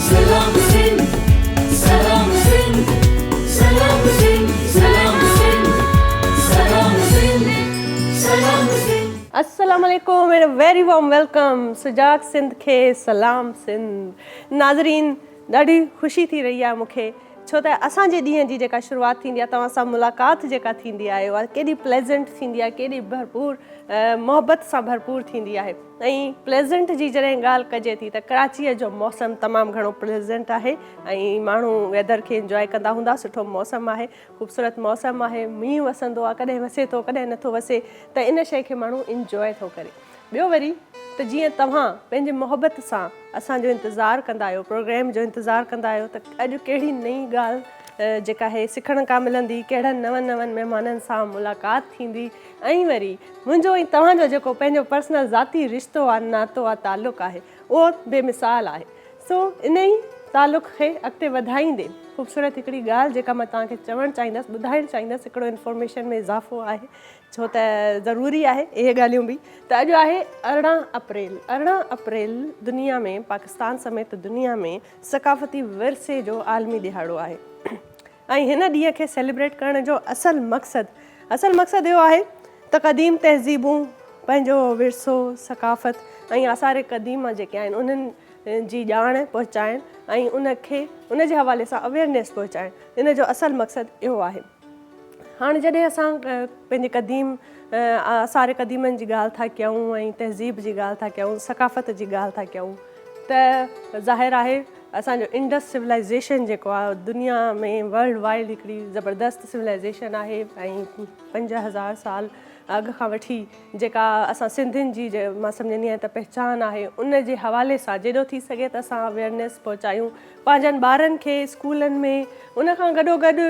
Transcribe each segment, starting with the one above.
Salam Sindh, Salam Sindh, Salam Sindh, Salam Sindh, Salam Sindh, Salam Sindh. अस्सलाम वालेकुम and very warm welcome Sujag Sindh खे सलाम सिंध। नाज़रीन, ॾाढी ख़ुशी थी रही आहे मूंखे, छो त असांजे ॾींहं जी जेका शुरूआति थींदी आहे तव्हां सां मुलाक़ात जेका थींदी आहे उहा केॾी प्लेज़ेंट थींदी आहे, केॾी भरपूर मोहबत सां भरपूर थींदी आहे। ऐं प्लेज़ेंट जी जॾहिं ॻाल्हि कजे थी त कराचीअ जो मौसम तमामु घणो प्लेज़ेंट आहे ऐं माण्हू वेदर खे इंजॉय कंदा हूंदा। सुठो मौसम आहे, ख़ूबसूरत मौसम आहे, मींहुं वसंदो आहे, कॾहिं वसे थो कॾहिं नथो वसे, त इन शइ खे माण्हू इंजॉय थो करे। ॿियो वरी त जीअं तव्हां पंहिंजे मोहबत सां असांजो इंतज़ारु कंदा आहियो, प्रोग्राम जो इंतज़ारु कंदा आहियो त अॼु कहिड़ी नई ॻाल्हि जेका आहे सिखण खां मिलंदी, कहिड़नि नवनि महिमाननि सां मुलाक़ात थींदी ऐं वरी मुंहिंजो ऐं तव्हांजो जेको पंहिंजो पर्सनल ज़ाती रिश्तो आहे, नातो आहे, तालुक़ु आहे, उहो बेमिसाल आहे। सो इन ई तालुक़ खे अॻिते वधाईंदे ख़ूबसूरत हिकिड़ी ॻाल्हि जेका मां तव्हांखे चवणु चाहींदसि, ॿुधाइणु चाहींदसि, हिकिड़ो इंफॉर्मेशन में इज़ाफ़ो आहे, छो त ज़रूरी आहे इहे ॻाल्हियूं बि। त अॼु आहे 18 अप्रैल। 18 अप्रैल दुनिया में, पाकिस्तान समेत दुनिया में सक़ाफ़ती विरसे जो आलमी ॾिहाड़ो आहे ऐं हिन ॾींहं खे सेलिब्रेट करण जो असल मक़सदु इहो आहे त क़दीम तहज़ीबूं, पंहिंजो विरसो, सक़ाफ़त ऐं आसार क़दीमा जेके आहिनि उन्हनि जी ॼाण पहुचाइण ऐं उन जे हवाले सां अवेयरनेस पहुचाइण, इन जो असल मक़सदु इहो आहे। हाणे जॾहिं असां पंहिंजे क़दीम आसार क़दीमनि जी ॻाल्हि था कयूं ऐं तहज़ीब जी ॻाल्हि था कयूं, सक़ाफ़त जी ॻाल्हि था कयूं, त ज़ाहिर आहे असांजो इंडस सिविलाइज़ेशन जेको आहे दुनिया में वर्ल्ड वाइड हिकिड़ी ज़बरदस्त सिविलाइज़ेशन आहे ऐं 5000 साल अॻु खां वठी जेका असां सिंधियुनि जी मां सम्झंदी आहियां त पहचान आहे, उन जे हवाले सां जेॾो थी सघे त असां अवेयरनेस पहुचायूं पंहिंजनि ॿारनि खे स्कूलनि में। उन खां गॾोगॾु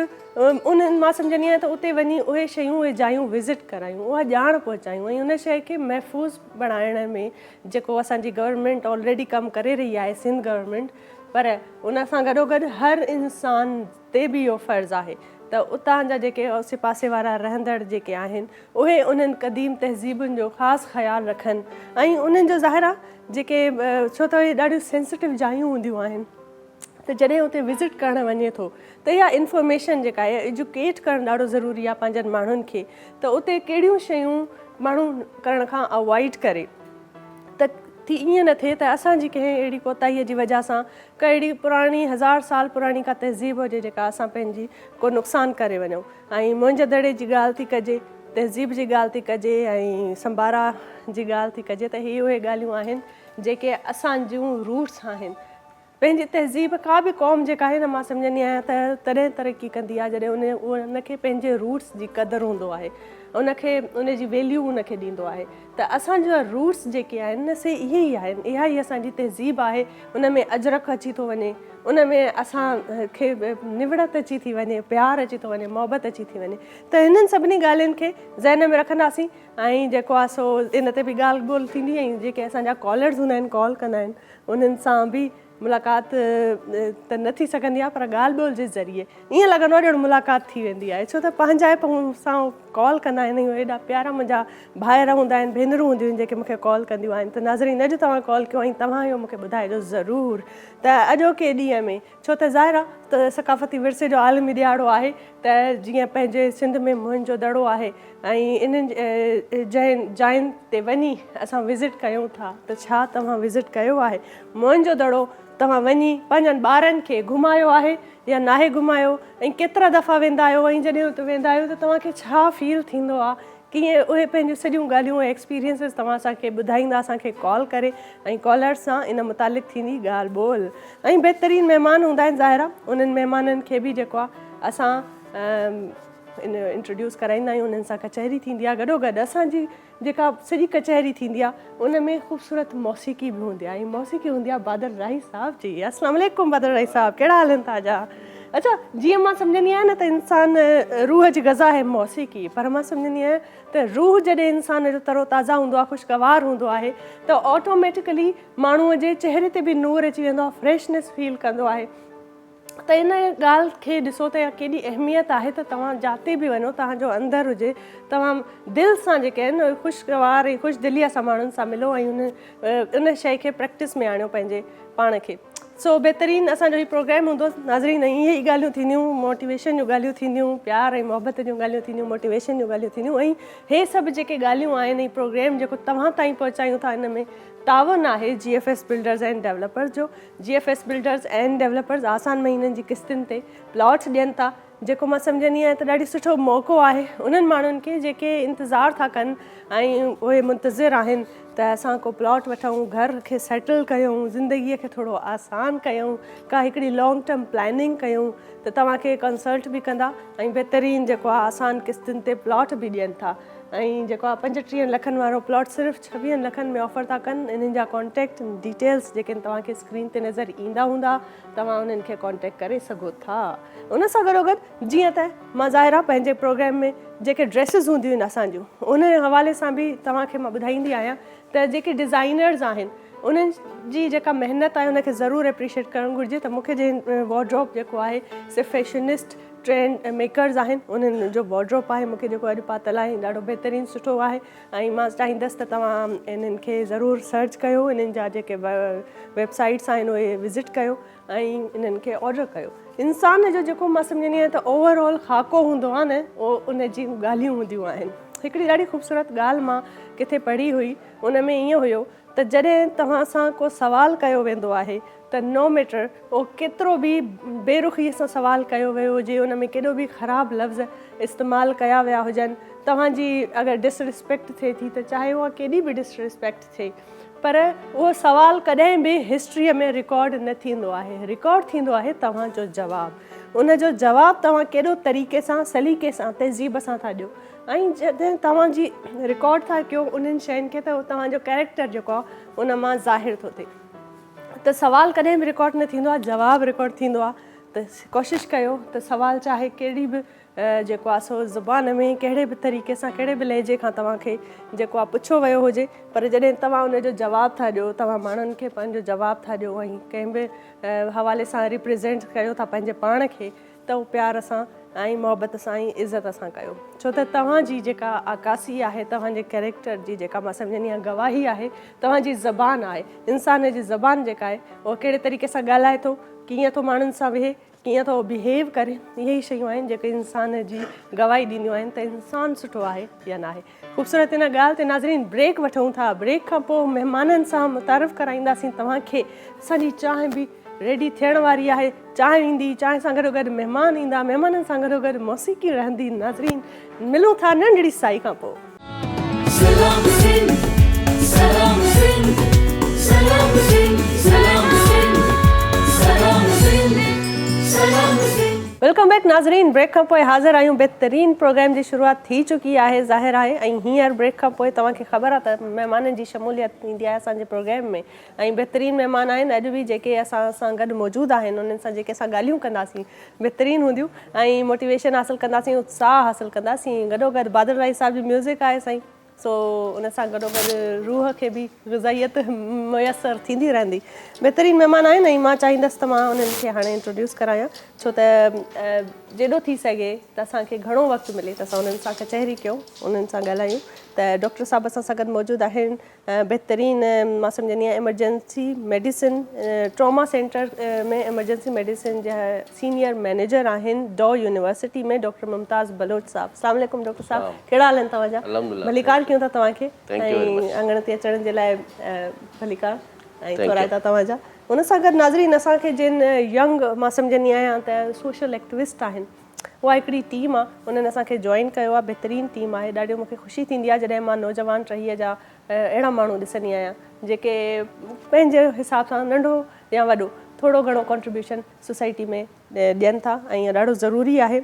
उन्हनि मां सम्झंदी आहियां त उते वञी उहे शयूं, उहे जायूं विज़िट करायूं, उहा ॼाण पहुचायूं ऐं उन शइ खे महफ़ूज़ बणाइण में जेको असांजी गवर्नमेंट ऑलरेडी कमु करे रही आहे, सिंध गवर्नमेंट, पर उन सां गॾोगॾु हर इंसान ते बि इहो फ़र्ज़ु आहे त उतां जा जेके आसे पासे वारा रहंदड़ जेके आहिनि उहे उन्हनि क़दीम तहज़ीबुनि जो ख़ासि ख़्यालु रखनि ऐं उन्हनि जो ज़ाहिर आहे जेके छो त इहे ॾाढियूं सेंसिटिव जायूं हूंदियूं आहिनि, त जॾहिं उते विज़िट करणु वञे थो त इहा इंफॉर्मेशन जेका आहे, एजुकेट करणु ॾाढो ज़रूरी आहे पंहिंजनि माण्हुनि खे, त उते कहिड़ियूं शयूं माण्हू करण खां अवॉइड करे, त ईअं न थिए त असांजी कंहिं अहिड़ी कोताहीअ जी वजह सां का अहिड़ी पुराणी 1000 साल पुराणी का तहज़ीब हुजे जेका असां पंहिंजी को नुक़सानु करे वञूं। ऐं मुंहिंजे दड़े जी ॻाल्हि थी कजे, तहज़ीब जी ॻाल्हि थी कजे ऐं संबारा जी ॻाल्हि थी कजे, त इहे उहे ॻाल्हियूं आहिनि जेके असांजूं रूट्स आहिनि। पंहिंजी तहज़ीब का बि क़ौम जेका आहे न, मां सम्झंदी आहियां त तॾहिं तरक़ी कंदी आहे जॾहिं उनखे पंहिंजे रूट्स जी क़दुरु हूंदो आहे, उनखे उनजी वैल्यू उनखे ॾींदो आहे। त असांजा रूट्स जेके आहिनि न, से इहे ई आहिनि, इहा ई असांजी तहज़ीब आहे। उन में अजरक अची थो वञे, उन में असांखे निवड़त अची थी वञे, प्यारु अची थो वञे, मोहबत अची थी वञे। त हिननि सभिनी ॻाल्हियुनि खे ज़हन में रखंदासीं ऐं जेको आहे सो इन ते बि ॻाल्हि ॿोल थींदी ऐं जेके असांजा कॉलर्स हूंदा आहिनि, कॉल कंदा आहिनि, उन्हनि सां बि मुलाक़ात त न थी सघंदी आहे, पर ॻाल्हि ॿोल जे ज़रिए ईअं लॻंदो आहे ॼण मुलाक़ात थी वेंदी आहे, छो त पंहिंजा सां कॉल कंदा आहिनि। एॾा प्यारा मुंहिंजा भाइर हूंदा आहिनि, भेनरूं हूंदियूं आहिनि जेके मूंखे कॉल कंदियूं आहिनि। त नाज़रीन, अॼु तव्हां कॉल कयो ऐं तव्हां इहो मूंखे ॿुधाइजो ज़रूरु त अॼोके ॾींहं में, छो त ज़ाहिर आहे त सक़ाफ़ती विरसे जो आलमी ॾिहाड़ो आहे, त जीअं पंहिंजे सिंध में मुंहिंज जो दड़ो आहे ऐं इन्हनि जायुनि ते वञी असां विज़िट कयूं था, त छा तव्हां विज़िट कयो आहे? मुंहिंज जो दड़ो तव्हां वञी पंहिंजनि ॿारनि खे घुमायो आहे या नाहे घुमायो, ऐं केतिरा दफ़ा वेंदा आहियो, ऐं जॾहिं उते वेंदा आहियो त तव्हांखे छा फील थींदो आहे, कीअं उहे पंहिंजूं सॼियूं ॻाल्हियूं ऐं एक्सपीरियंसिस तव्हां असांखे ॿुधाईंदा, असांखे कॉल करे, ऐं कॉलर सां इन मुतालिक़ थींदी ॻाल्हि ॿोल। ऐं बहितरीनु महिमान हूंदा आहिनि ज़ाहिर आहे, उन्हनि महिमाननि खे बि जेको आहे असां इंट्रोड्यूस कराईंदा आहियूं, उन्हनि सां कचहरी थींदी आहे। गॾोगॾु असांजी जेका सॼी कचहरी थींदी आहे उन में ख़ूबसूरत मौसीक़ी बि हूंदी आहे, ऐं मौसीक़ी हूंदी आहे बादल राही साहिब जी। अस्सलाम वालेकुम बादल राही साहिब, कहिड़ा हाल आहिनि तव्हांजा? अच्छा, जीअं मां सम्झंदी आहियां न त इंसान रूह जी ग़ज़ा आहे मौसीक़ी, पर मां सम्झंदी आहियां त रूह जॾहिं इंसान जो तरोताज़ा हूंदो आहे, ख़ुशगवार हूंदो आहे, त ऑटोमेटिकली माण्हूअ जे चहिरे ते बि नूर अची वेंदो आहे, फ्रेशनेस फील कंदो आहे। त इन ॻाल्हि खे ॾिसो त केॾी अहमियत आहे त तव्हां जिते बि वञो, तव्हांजो अंदरु हुजे, तव्हां दिलि सां जेके आहिनि ख़ुशगवार ऐं ख़ुशदिलीअ सां माण्हुनि सां मिलो ऐं उन शइ खे प्रैक्टिस में आणियो पंहिंजे पाण खे। सो बहितरीनु असांजो ही प्रोग्राम हूंदो नाज़रीन, इहे ई ॻाल्हियूं थींदियूं, मोटिवेशन जूं ॻाल्हियूं थींदियूं, प्यार ऐं मोहबत जूं ॻाल्हियूं थींदियूं, मोटिवेशन जूं ॻाल्हियूं थींदियूं। ऐं हे सभु जेके ॻाल्हियूं आहिनि, प्रोग्राम जेको तव्हां ताईं पहुचायूं था, हिन में तावन आहे GFS बिल्डर्स एंड डेवलपर्स जो। GFS बिल्डर्स एंड डेवलपर्स आसान महीननि जी किस्तुनि ते प्लॉट्स ॾियनि था, जेको मां सम्झंदी आहियां त ॾाढी सुठो मौक़ो आहे उन्हनि माण्हुनि खे जेके इंतज़ारु था कनि ऐं उहे मुंतज़िर आहिनि त असां को प्लॉट वठूं, घर खे सेटल कयूं, ज़िंदगीअ खे थोरो आसान कयूं, का हिकिड़ी लॉन्ग टर्म प्लैनिंग कयूं, त तव्हांखे कंसल्ट बि कंदा ऐं बहितरीनु जेको आहे आसान किस्तुनि ते प्लॉट बि ॾियनि था। ऐं जेको आहे 35 लखनि वारो प्लॉट सिर्फ़ु 26 लखनि में ऑफर था कनि। इन्हनि जा कॉन्टेक्ट डिटेल्स जेके तव्हांखे स्क्रीन ते नज़र ईंदा हूंदा, तव्हां उन्हनि खे कॉन्टेक्ट करे सघो था। उन सां गॾोगॾु जीअं त मां ज़ाहिर आहे पंहिंजे प्रोग्राम में जेके ड्रेसिस हूंदियूं आहिनि असांजूं, उन हवाले सां बि तव्हांखे मां ॿुधाईंदी आहियां त जेके डिज़ाइनर्स आहिनि उन्हनि जी जेका महिनत आहे उनखे ज़रूरु एप्रिशिएट करणु घुरिजे। त मूंखे जे वॉर्ड्रोब जेको आहे सिर्फ़ु फैशनिस्ट ट्रेंड मेकर्स आहिनि, उन्हनि जो वॉर्ड्रोब आहे मूंखे जेको अॼु पातल आहे ॾाढो बहितरीनु सुठो आहे। ऐं मां चाहींदसि त तव्हां इन्हनि खे ज़रूरु सर्च कयो, इन्हनि जा जेके वेबसाइट्स आहिनि उहे विज़िट कयो ऐं इन्हनि खे ऑडर कयो। इंसान जो जेको मां सम्झंदी आहियां त ओवरऑल ख़ाको हूंदो आहे न, उहो उन जी ॻाल्हियूं हूंदियूं आहिनि। हिकिड़ी ॾाढी ख़ूबसूरत ॻाल्हि मां किथे पढ़ी हुई, उन में ईअं हुयो त जॾहिं तव्हां सां को सवालु कयो वेंदो आहे त नो मैटर उहो केतिरो बि बेरुखीअ सां सवालु कयो वियो हुजे, उन में केॾो बि ख़राबु लफ़्ज़ इस्तेमालु कया विया हुजनि, तव्हांजी अगरि डिसरिस्पेक्ट थिए थी त चाहे उहा केॾी बि डिसरिस्पेक्ट थिए, पर उहो सवालु कॾहिं बि हिस्ट्रीअ में रिकॉर्ड न थींदो आहे। रिकॉर्ड थींदो आहे तव्हांजो जवाबु। उन जो जवाबु तव्हां केॾो तरीक़े सां, सलीक़े सां, तहज़ीब सां था ॾियो। ऐं जॾहिं तव्हांजी रिकॉर्ड था कयो उन्हनि शयुनि खे, त तव्हांजो कैरेक्टर जेको आहे उन मां ज़ाहिर थो थिए। त सवालु कॾहिं बि रिकॉर्ड न थींदो आहे, जवाबु रिकॉर्ड थींदो आहे। त कोशिशि कयो त सवालु चाहे कहिड़ी बि जेको आहे सो ज़ुबान में, कहिड़े बि तरीक़े सां, कहिड़े बि लहजे खां तव्हांखे जेको आहे पुछो वियो हुजे, पर जॾहिं तव्हां उनजो जवाबु था ॾियो, तव्हां माण्हुनि खे पंहिंजो जवाबु था ॾियो ऐं कंहिं बि हवाले सां रिप्रेज़ेंट कयो था पंहिंजे पाण खे, त उहो प्यार सां ऐं मोहबत सां ऐं इज़त सां कयो। छो त तव्हांजी जेका आकासी आहे, तव्हांजे कैरेक्टर जी जेका मां सम्झंदी आहियां गवाही आहे, तव्हांजी ज़बान आहे। इंसान जी ज़बान जेका आहे उहो कहिड़े तरीक़े सां ॻाल्हाए थो, कीअं थो माण्हुनि सां वेहे, कीअं थो बिहेव करे, इहे ई शयूं आहिनि जेके इंसान जी गवाही ॾींदियूं आहिनि त इंसानु सुठो आहे या न आहे। ख़ूबसूरत इन ॻाल्हि ते नाज़रीन ब्रेक वठूं था। ब्रेक खां पोइ महिमाननि सां मुतारिफ़ कराईंदासीं तव्हांखे। असांजी चांहि बि रेडी थियण वारी आहे। चांहि ईंदी, चांहि सां गॾोगॾु महिमान ईंदा, महिमाननि सां गॾोगॾु मौसीक़ी रहंदी। नाज़रीन मिलूं था नंढड़ी साई खां पोइ। सलाम सिंध, सलाम सिंध, सलाम सिंध, सलाम सिंध, सलाम सिंध, सलाम सिंध। वेलकम बैक नाज़रीन। ब्रेक खां पोइ हाज़िर आहियूं। बहितरीनु प्रोग्राम जी शुरूआति थी चुकी आहे ज़ाहिर आहे। ऐं हींअर ब्रेक खां पोइ तव्हांखे ख़बर आहे त महिमाननि जी शमूलियत थींदी आहे असांजे प्रोग्राम में। ऐं बहितरीनु महिमान आहिनि अॼु बि जेके असां सां गॾु मौजूदु आहिनि। उन्हनि सां जेके असां ॻाल्हियूं कंदासीं बहितरीनु हूंदियूं ऐं मोटिवेशन हासिलु कंदासीं, उत्साह हासिलु कंदासीं। गॾोगॾु बादल राय साहिब जी म्यूज़िक आहे साईं, सो उन सां गॾोगॾु रूह खे बि ग़िज़ाइयत मुयसरु थींदी रहंदी। बहितरीनु महिमान आहिनि ऐं मां चाहींदसि त मां उन्हनि खे हाणे इंट्रोड्यूस करायां, छो त जेॾो थी सघे त असांखे घणो वक़्तु मिले त असां उन्हनि सां कचहरी कयूं, उन्हनि सां ॻाल्हायूं। त डॉक्टर साहिबु असां सां गॾु मौजूदु आहिनि। बहितरीनु मां सम्झंदी आहियां एमरजेंसी मेडिसिन ट्रॉमा सेंटर में एमरजेंसी मेडिसिन जा सीनियर मैनेजर आहिनि डॉ यूनिवर्सिटी में, डॉक्टर मुमताज़ बलोच साहिबु। अस्सलाम वालेकुम डॉक्टर साहिबु, कहिड़ा हाल आहिनि तव्हांजा? भलीकार कयूं था तव्हांखे ऐं अंगण ते अचण जे लाइ भलीकार ऐं थोराइता तव्हांजा। उन सां गॾु नाज़रीन असांखे जिन यंग मां सम्झंदी आहियां त सोशल एक्टिविस्ट आहिनि, उहा हिकिड़ी टीम आहे, उन्हनि असांखे जॉइन कयो आहे। बहितरीनु टीम आहे। ॾाढो मूंखे ख़ुशी थींदी आहे जॾहिं मां नौजवान टहीअ जा अहिड़ा माण्हू ॾिसंदी आहियां जेके पंहिंजे हिसाब सां नंढो या वॾो थोरो घणो कॉन्ट्रीब्यूशन सोसाइटी में ॾियनि था ऐं इहो ॾाढो ज़रूरी आहे।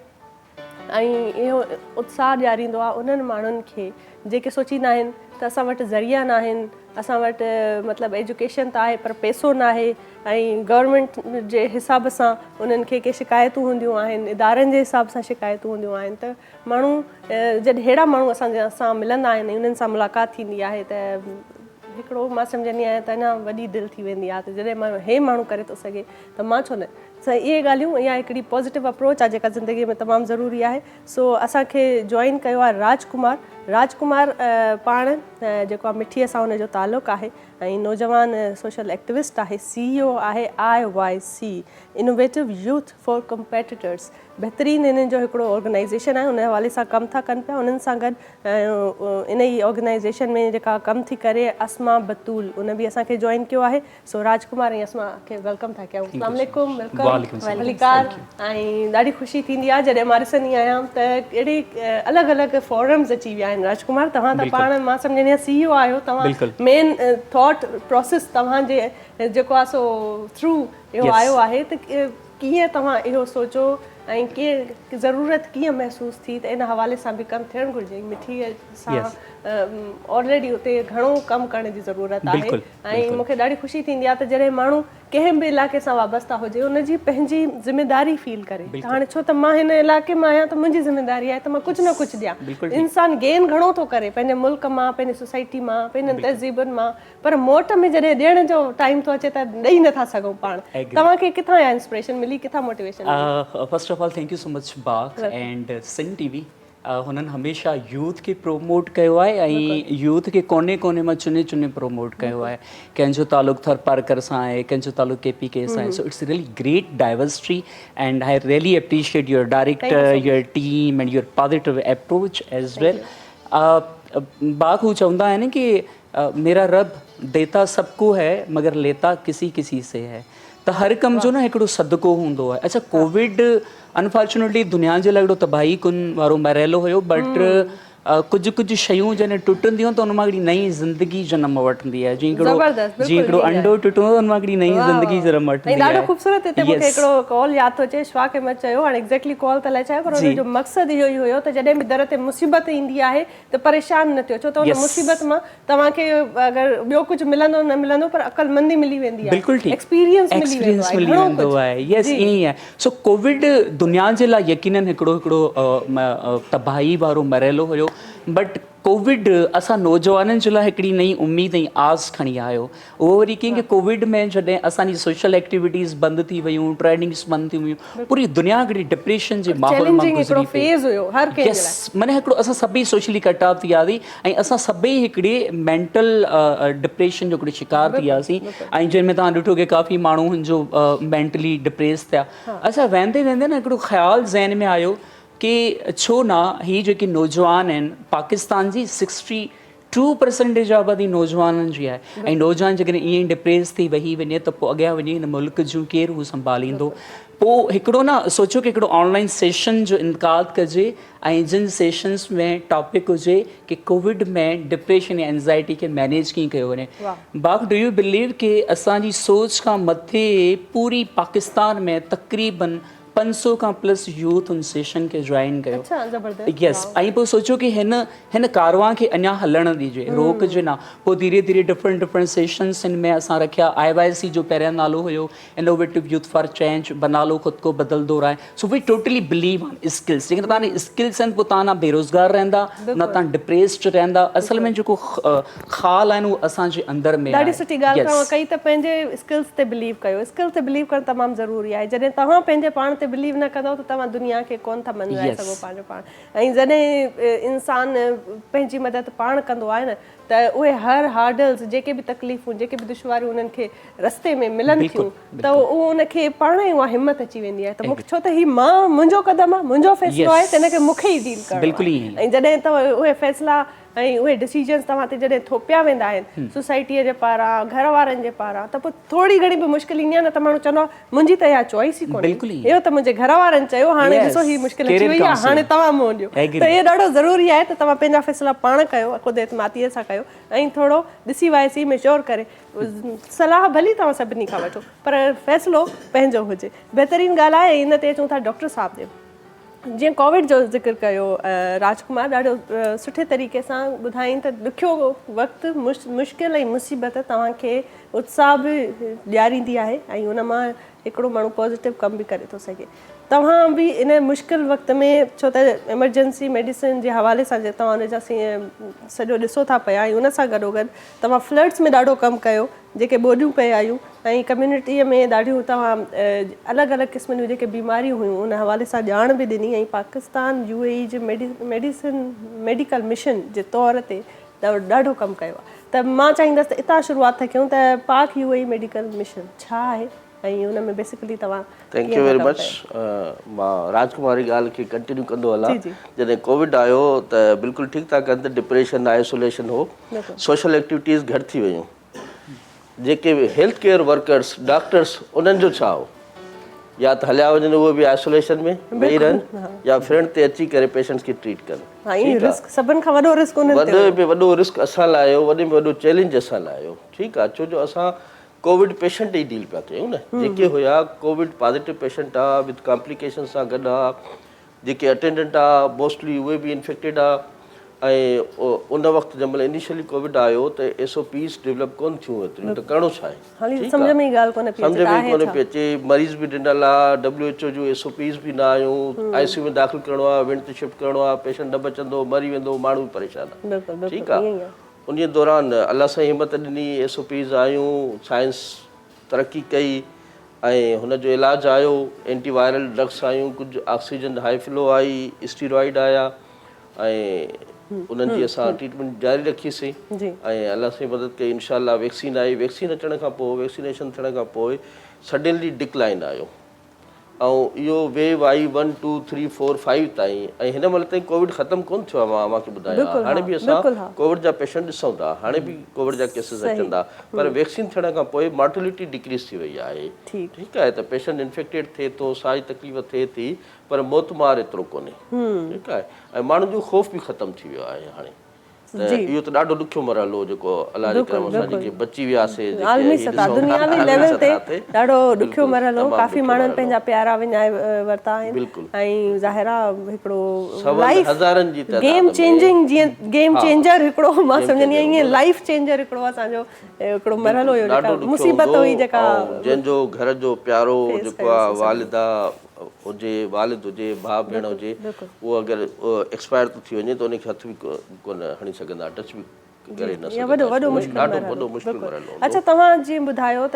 ऐं इहो उत्साह ॾियारींदो आहे उन्हनि माण्हुनि खे जेके सोचींदा आहिनि त असां वटि ज़रिया न आहिनि, असां वटि मतिलबु एजुकेशन त आहे पर पैसो न आहे ऐं गवर्नमेंट जे हिसाब सां उन्हनि खे के शिकायतूं हूंदियूं आहिनि, इदारनि जे हिसाब सां शिकायतूं हूंदियूं आहिनि। त माण्हू जॾहिं अहिड़ा माण्हू असां मिलंदा आहिनि, उन्हनि सां मुलाक़ात थींदी आहे त हिकिड़ो मां सम्झंदी आहियां त अञा वॾी दिलि थी वेंदी आहे त जॾहिं हे माण्हू करे थो सघे त मां छो न। इहे ॻाल्हियूं, इहा हिकिड़ी पॉज़िटिव अप्रोच आहे जेका ज़िंदगीअ में तमामु ज़रूरी आहे। सो असांखे जॉइन कयो आहे राजकुमार। राजकुमार पाण जेको आहे मिठीअ सां हुनजो तालुक़ु आहे ऐं नौजवान सोशल एक्टिविस्ट आहे, CEO आहे IYC innovative youth for competitors. बहितरीनु इन्हनि जो हिकिड़ो ऑर्गेनाइज़ेशन आहे, उन हवाले सां कमु था कनि पिया। उन्हनि सां गॾु इन ई ऑर्गेनाइज़ेशन में जेका कमु थी करे अस्मा बतूल, उन बि असांखे जॉइन कयो आहे। सो राजकुमार ऐं अस्मा खे वेलकम था कयूं। अस्सलाम वालेकुम, वेलकम, वलीकार। ऐं ॾाढी ख़ुशी थींदी आहे जॾहिं मां ॾिसंदी आहियां त अहिड़ी अलॻि अलॻि फॉरम्स अची विया आहिनि। राजकुमार, तव्हां त पाण मां सम्झंदी आहियां CEO आहियो, तव्हां मेन थॉट प्रोसेस तव्हांजे जेको आहे सो थ्रू इहो आयो आहे, त कीअं तव्हां इहो सोचो ऐं कीअं ज़रूरत कीअं महसूसु थी त इन हवाले सां बि कमु थियणु घुरिजे। मिठीअ सां ऑलरेडी उते घणो कमु करण जी ज़रूरत आहे ऐं मूंखे ॾाढी ख़ुशी थींदी आहे त जॾहिं माण्हू कंहिं बि इलाइक़े सां वाबस्ता हुजे उनजी पंहिंजी ज़िमेदारी फील करे। त हाणे छो त मां हिन इलाइक़े मां आहियां त मुंहिंजी ज़िमेदारी आहे त मां कुझु न कुझु ॾियां। इंसानु गेन घणो थो करे पंहिंजे मुल्क मां, पंहिंजे सोसाइटी मां, पंहिंजनि तहज़ीबुनि मां, पर मोट में जॾहिं ॾियण जो टाइम थो अचे त ॾेई नथा सघूं पाण। तव्हांखे किथां इहा इंस्पिरेशन मिली, किथां motivation? First of all thank you so much बाग एंड सिंध TV। हुननि हमेशह यूथ खे प्रोमोट कयो आहे ऐं यूथ खे कोने कोने मां चुने चुने प्रोमोट कयो आहे। कंहिंजो तालुक़ु थरपारकर सां आहे, कंहिंजो तालुक़ु KPK सां आहे। So it's really great diversity and I really appreciate your director, your team and your positive approach as well. बाग हू चवंदा आहिनि कि मेरा रब देता सबको है मगर लेता किसी किसी से है। त हर कम जो न हिकिड़ो सदको हूंदो आहे। अच्छा, कोविड अनफॉर्चुनेटली दुनिया जे लाइ हिकिड़ो तबाही कुन वारो मरहलो हुयो, बट कुझु कुझु शयूं जॾहिं टुटंदियूं त उन मां हिकिड़ी नई ज़िंदगी जनम वठंदी आहे। जीअं हिकिड़ो अंडो टुटो उन मां हिकिड़ी नई ज़िंदगी जनम वठंदी आहे। ॾाढो ख़ूबसूरत हिते मूंखे हिकिड़ो कॉल यादि थो अचे, श्वाक अहमद चयो, हाणे एग्ज़ैक्टली कॉल त लाइ चयो, पर हुनजो मक़सदु इहो ई हुयो त जॾहिं बि दर ते मुसीबत ईंदी आहे त परेशान न थियो, छो त हुन मुसीबत मां तव्हांखे अगरि ॿियो कुझु मिलंदो न मिलंदो पर अक़लमंदी मिली वेंदी आहे, बिल्कुलु ठीकु, एक्सपीरियंस मिली वेंदो आहे। यस, ईअं ई आहे। सो कोविड दुनिया जे लाइ यकीनन हिकिड़ो तबाही वारो मरहलो हुयो, बट कोविड असां नौजवाननि जे लाइ हिकिड़ी नई उमेद ऐं आस खणी आयो। उहो वरी कंहिंखे कोविड में जॾहिं असांजी सोशल एक्टिविटीज़ बंदि थी वियूं, ट्रेनिंग्स बंदि थी वियूं, पूरी दुनिया हिकिड़ी डिप्रेशन जे माहौल मां गुज़री पई। यस, माने हिकिड़ो असां सभई सोशली कट ऑफ थी वियासीं ऐं असां सभई हिकिड़े मेंटल डिप्रेशन जो हिकिड़ो शिकार थी वियासीं ऐं जंहिंमें तव्हां ॾिठो कि काफ़ी माण्हू जो मेंटली डिप्रेस थिया। अच्छा, वेंदे वेंदे न हिकिड़ो ख़्यालु ज़हन में आयो कि छो न ही जेके नौजवान आहिनि, पाकिस्तान जी 62% आबादी नौजवाननि जी आहे ऐं नौजवान जेकॾहिं ईअं ई डिप्रेस थी वेही वञे त पोइ अॻियां वञी हिन मुल्क जूं केरु हू संभालींदो। पोइ हिकिड़ो न सोचो कि हिकिड़ो ऑनलाइन सेशन जो इनकाद कजे ऐं जिन सेशन्स में टॉपिक हुजे कि कोविड में डिप्रेशन या एंज़ाइटी खे मैनेज कीअं कयो वञे। बाग, डू यू बिलीव कि असांजी सोच खां मथे पूरी पाकिस्तान में तक़रीबन 500 खां प्लस यूथ उन सेशन खे जॉइन कयो। यस, ऐं पोइ सोचो कि हिन कारवां खे अञा हलणु ॾिजे, रोकजे न। पोइ धीरे धीरे डिफरेंट सेशन्स में असां रखिया। IYC जो पहिरियां नालो हुयो इनोवेटिव यूथ फॉर चेंज, बनालो खुद को बदल दो राय। So we totally believe on skills. जेकॾहिं तव्हां स्किल्स आहिनि पोइ तव्हां न बेरोज़गार रहंदा, न तव्हां डिप्रेस्ड रहंदा। असल में जेको ख़ाल आहिनि उहो असांजे अंदरि में ॾाढी सुठी ॻाल्हि तव्हां कई त पंहिंजे स्किल्स ते बिलीव कयो। स्किल्स ते बिलीव करणु तमामु ज़रूरी आहे। जॾहिं तव्हां पंहिंजे पाण ते बिलीव न कंदो त तव्हां दुनिया खे कोन था मञाए सघो पंहिंजो पाण। ऐं जॾहिं इंसानु पंहिंजी मदद पाण कंदो आहे न त उहे हर हार्डल्स, जेके बि तकलीफ़ूं, जेके बि दुश्वारियूं उन्हनि खे रस्ते में मिलनि थियूं त उहो उनखे पाण ई उहा हिमत अची वेंदी आहे त मूंखे, छो त ही मुंहिंजो क़दम आहे, मुंहिंजो फ़ैसिलो आहे, त हिनखे मूंखे ई डील करणो आहे। ऐं जॾहिं तव्हां उहे फ़ैसिला ऐं उहे डिसीजन्स तव्हां ते जॾहिं थोपिया वेंदा आहिनि सोसाइटीअ जे पारां, घर वारनि जे पारां, त पोइ थोरी घणी बि मुश्किल ईंदी आहे न त माण्हू चवंदो आहे मुंहिंजी त इहा चॉइस ई कोन्हे, इहो त मुंहिंजे घर वारनि चयो, हाणे ॾिसो ही मुश्किल अची वई आहे, हाणे तव्हां मुंहुं ॾियो। त इहो ॾाढो ज़रूरी आहे त तव्हां पंहिंजा फ़ैसिला पाण कयो, ख़ुदि एतमादीअ सां कयो ऐं थोरो ॾिसी वाइसी मेच्योर करे। सलाह भली तव्हां सभिनी खां वठो पर फ़ैसिलो पंहिंजो हुजे। बहितरीनु ॻाल्हि आहे। इन ते अचूं था डॉक्टर साहिब ॾे। जीअं कोविड जो ज़िक्र कयो राजकुमार, ॾाढो सुठे तरीक़े सां ॿुधाईं त ॾुखियो वक़्तु, मुश्किल ऐं मुसीबत तव्हांखे उत्साह बि ॾियारींदी आहे ऐं उन मां हिकिड़ो माण्हू पॉज़िटिव कमु बि करे थो सघे। तव्हां बि इन मुश्किल वक़्त में, छो त एमरजेंसी मेडिसिन जे हवाले सां तव्हां उनजा सॼो ॾिसो था पिया ऐं उन सां गॾोगॾु तव्हां फ्लड्स में ॾाढो कमु कयो, जेके ॿोॾियूं पई आयूं ऐं कम्यूनिटीअ में ॾाढियूं तव्हां अलॻि अलॻि क़िस्म जूं जेके बीमारियूं हुयूं उन हवाले सां ॼाण बि ॾिनी ऐं पाकिस्तान UAE जे मेडिकल मिशन जे तौर ते ॾाढो कमु कयो आहे। त मां चाहींदसि त इतां शुरूआति था कयूं त पाक UAE मेडिकल मिशन छा आहे ऐं हुन में बेसिकली तव्हां थैंक यू वेरी मच। मां राजकुमारी ॻाल्हि खे कंटिन्यू कंदो हलां। जॾहिं कोविड आयो त बिल्कुलु ठीकु था कनि त डिप्रेशन आइसोलेशन हो, सोशल एक्टिविटीज़ घटि थी वियूं। जेके हेल्थ केयर वर्कर्स डॉक्टर्स उन्हनि जो छा हो, या त हलिया वञनि उहे बि आइसोलेशन में वेही रहनि या फ्रंट ते अची करे पेशेंट्स खे ट्रीट कनि। सभिनि खां वॾो रिस्क वॾे में वॾो रिस्क असां लाइ आयो, वॾे में वॾो चैलेंज असां लाइ आयो। ठीकु आहे, छो जो असां कोविड पेशेंट ई डील पिया कयूं न। जेके हुया कोविड पॉज़िटिव पेशेंट आहे विद कॉम्प्लिकेशन सां गॾु आहे, जेके अटेंडेंट आहे मोस्टली उहे बि इन्फेक्टेड आहे। ऐं उन वक़्तु जंहिं महिल इनिशियली कोविड आयो त SOPs डेवलप कोन थियूं एतिरियूं, त करिणो छा आहे, सम्झ में ई कोन पई अचे। मरीज़ बि ॾिनल आहे, WHO जूं SOPs बि न आयूं, ICU में दाख़िल करिणो आहे, विंड ते शिफ्ट करिणो आहे, पेशेंट न बचंदो, मरी वेंदो, माण्हू बि परेशान आहे। ठीकु आहे, उन दौरान अलाह सां हिमत ॾिनी, SOPs आयूं, साइंस तरक़ी कई ऐं हुनजो इलाजु आयो, एंटीवायरल ड्रग्स आयूं, कुझु oxygen high flow I, steroid आया ऐं उन्हनि जी असां ट्रीटमेंट जारी रखीसीं ऐं अलाह सां मदद कई। इंशाअल्लाह वैक्सीन आई। वैक्सीन अचण खां पोइ, वैक्सीनेशन थियण खां पोइ सडनली डिक्लाइन आयो ऐं इहो वेव आई 1 2 3 4 5 ताईं। ऐं हिन महिल ताईं कोविड ख़तमु कोन थियो आहे। मां मूंखे ॿुधायां, हाणे बि असां कोविड जा पेशेंट ॾिसूं था, हाणे बि कोविड जा केसिस अचनि था, पर वैक्सीन थियण खां पोइ मॉर्टेलिटी डिक्रीज़ थी वई आहे। ठीकु आहे, त पेशेंट इन्फेक्टेड थिए थो, साह जी तकलीफ़ थिए थी, पर मौतमार एतिरो कोन्हे। ठीकु आहे, ऐं माण्हुनि जो ख़ौफ़ बि ख़तमु थी वियो आहे हाणे। त इहो त ॾाढो ॾुखियो मरहलो हो जेको अलाह जे करम सां जेके बची वियासीं, आलमी सतह दुनियावी लेवल ते ॾाढो ॾुखियो मरहलो। काफ़ी माण्हुनि पंहिंजा प्यारा विञाए वरिता आहिनि ऐं ज़ाहिर आहे हिकिड़ो लाइफ गेम चेंजिंग, जीअं गेम चेंजर हिकिड़ो मां सम्झंदी आहियां, ईअं लाइफ चेंजर हिकिड़ो असांजो हिकिड़ो मरहलो हुयो, जेका मुसीबत हुई, जेका जंहिंजो घर जो प्यारो जेको आहे वालिदा हुजे, वालिद हुजे, भाउ भेण हुजे, उहो अगरि एक्सपायर थो थी वञे त उनखे हथ बि कोन हणी सघंदा, टच बि करे न सघंदा। ॾाढो वॾो मुश्किल मरहलो। अच्छा, तव्हां जीअं ॿुधायो त